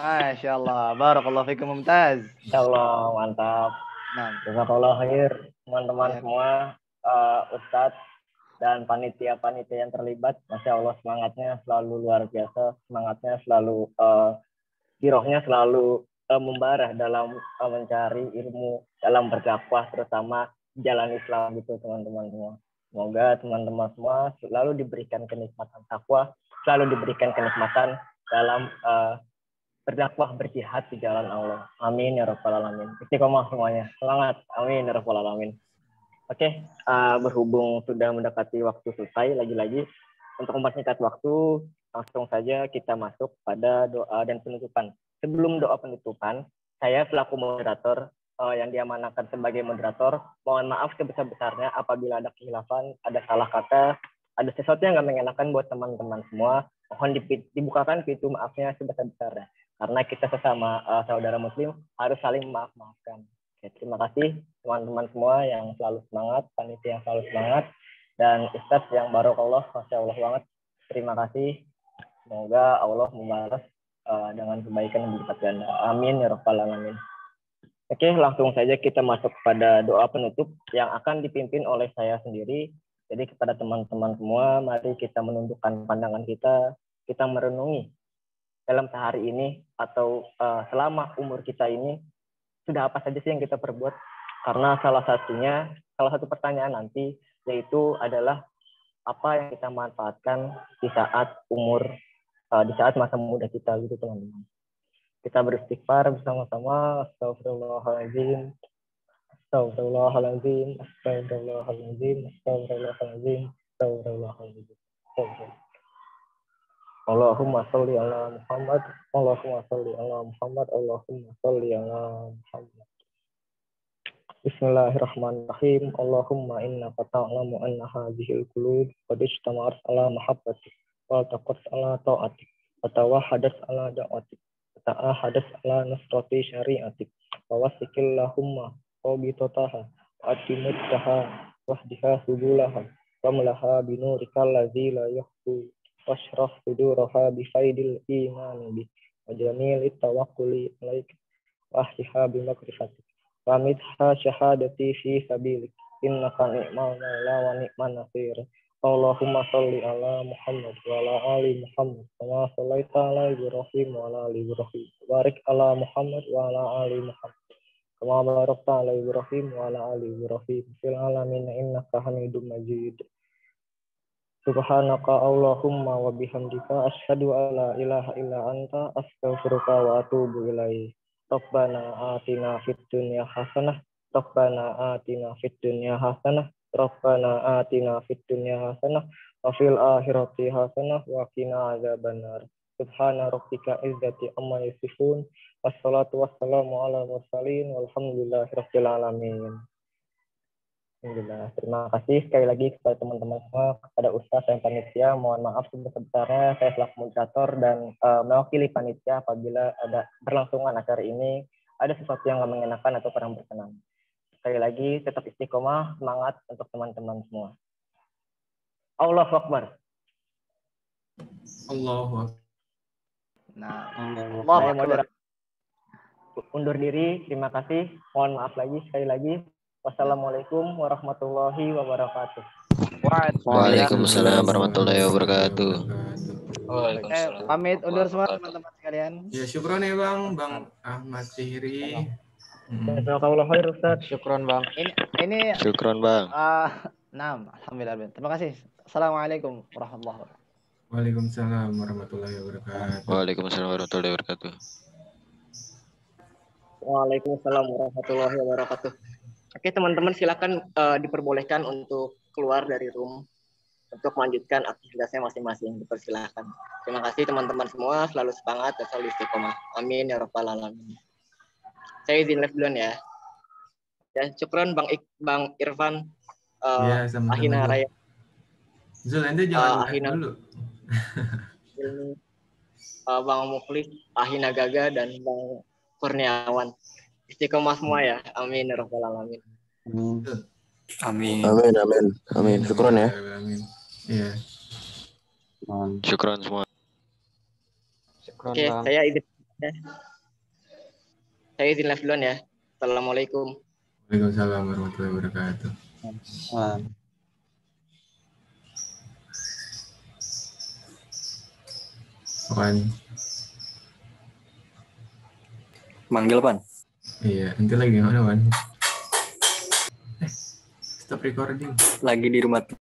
Masya Allah, barakallahu fikum mumtaz. Insyaallah mantap. Nah, jazakallahu khair teman-teman semua, Ustadz dan panitia-panitia yang terlibat. Masya Allah semangatnya selalu luar biasa, semangatnya selalu girohnya selalu membara dalam mencari ilmu, dalam berdakwah terutama jalan Islam gitu teman-teman semua. Semoga teman-teman semua selalu diberikan kenikmatan takwa, selalu diberikan kenikmatan dalam berdakwah berjihad di jalan Allah. Amin ya rabbal alamin. Istiqomah semuanya. Semangat. Amin ya rabbal alamin. Oke, berhubung sudah mendekati waktu selesai, lagi-lagi untuk mempersingkat waktu, langsung saja kita masuk pada doa dan penutupan. Sebelum doa penutupan, saya selaku moderator yang diamanahkan sebagai moderator, mohon maaf sebesar-besarnya apabila ada khilafan, ada salah kata, ada sesuatu yang nggak mengenakan buat teman-teman semua, mohon dibukakan pintu maafnya sebesar-besarnya. Karena kita sesama saudara muslim harus saling maaf-maafkan. Oke, terima kasih teman-teman semua yang selalu semangat, panitia yang selalu semangat, dan Ustadz yang barokallah, Masya Allah banget. Terima kasih. Semoga Allah membalas dengan kebaikan yang berlipat ganda. Amin ya rabbal alamin. Oke, langsung saja kita masuk pada doa penutup yang akan dipimpin oleh saya sendiri. Jadi kepada teman-teman semua, mari kita menundukkan pandangan kita merenungi dalam sehari ini atau selama umur kita ini sudah apa saja sih yang kita perbuat? Karena salah satu pertanyaan nanti yaitu adalah apa yang kita manfaatkan di saat di saat masa muda kita gitu teman-teman. Kita beristighfar bersama-sama. Astagfirullahaladzim. Astagfirullahaladzim. Astagfirullahaladzim. Astagfirullahaladzim. Astagfirullahaladzim. Allahumma sholli ala Muhammad. Allahumma sholli ala Muhammad. Allahumma sholli ala Muhammad. Bismillahirrahmanirrahim. Allahumma innaka ta'lamu anna hadhil qulub qad ijtama'at ala mahabbatik wa taqat ala ta'atik wa tawahadat ala da'watik wa ta'ahadat ala nusrati syari'atik wa wasikillahumma qabitataha wa atimuttaha wahdiha subulaha wa malaha binurikal ladzi la yahbu washrah suduraha bifaidil imani bi wa jamil tawakkuli alaik wa ahliha bimakrifatik wa midha syahadati fi sabilik innaka ni'mal maula wa ni'man nasir. Allahumma sholli ala Muhammad wa ala ali Muhammad kama shallaita ala Ibrahim wa ala ali Ibrahim. Barik ala Muhammad wa ala ali Muhammad kama barakta ala Ibrahim wa ala ali Ibrahim fil alamin innaka Hamidum Majid. Subhanaka Allahumma wa bihamdika asyhadu an la ilaha illa anta astaghfiruka wa atubu ilaik. Rabbana atina fid dunya hasanah. Rabbana atina fid dunya hasanah. Rabbana atina fid dunya hasanah wa fil akhirati hasanah wa qina adzabannar. Subhana rabbika izzati amma yasifun. Wassalatu wassalamu ala mursalin walhamdulillahi rabbil alamin. Alhamdulillah. Terima kasih sekali lagi kepada teman-teman semua, kepada Ustaz dan panitia. Mohon maaf sebesar-besarnya saya selaku moderator dan mewakili panitia apabila ada berlangsungan acara ini ada sesuatu yang nggak mengenakan atau kurang berkenan. Sekali lagi tetap istiqomah, semangat untuk teman-teman semua. Allahu Akbar. Allahu Akbar. Nah, saya moderator undur diri. Terima kasih. Mohon maaf lagi sekali lagi. Wassalamualaikum warahmatullahi wabarakatuh. Waalaikumsalam warahmatullahi wabarakatuh. Pamit undur semua teman-teman sekalian. Ya, syukron ya Bang Ahmad Sihri. Jazakallahu khair Ustaz. Syukron Bang. Ini Syukron Bang. Nah, alhamdulillah. Terima kasih. Assalamualaikum warahmatullahi wabarakatuh. Waalaikumsalam warahmatullahi wabarakatuh. Waalaikumsalam warahmatullahi wabarakatuh. Waalaikumsalam warahmatullahi wabarakatuh. Oke teman-teman silakan diperbolehkan untuk keluar dari room untuk melanjutkan aktivitasnya masing-masing. Dipersilahkan. Terima kasih teman-teman semua, selalu semangat dan selalu istiqomah. Amin ya rabbal alamin. Saya izin live duluan ya. Dan syukron Bang Irfan, Ya, sama-sama. Ahina Raya, Zul, ente jangan live Ahina dulu. Bang Muklis, Ahina Gaga dan Bang Kurniawan. Istiqomah semua ya. Amin ya rabbal alamin. Amin. Amin. Syukron ya. Amin. Iya. Syukron semua. Syukron Oke, Bang. saya izin live duluan ya. Assalamualaikum. Waalaikumsalam warahmatullahi wabarakatuh. Apaan? Manggil Pan. Iya, nanti lagi di mana, Wan? Stop recording. Lagi di rumah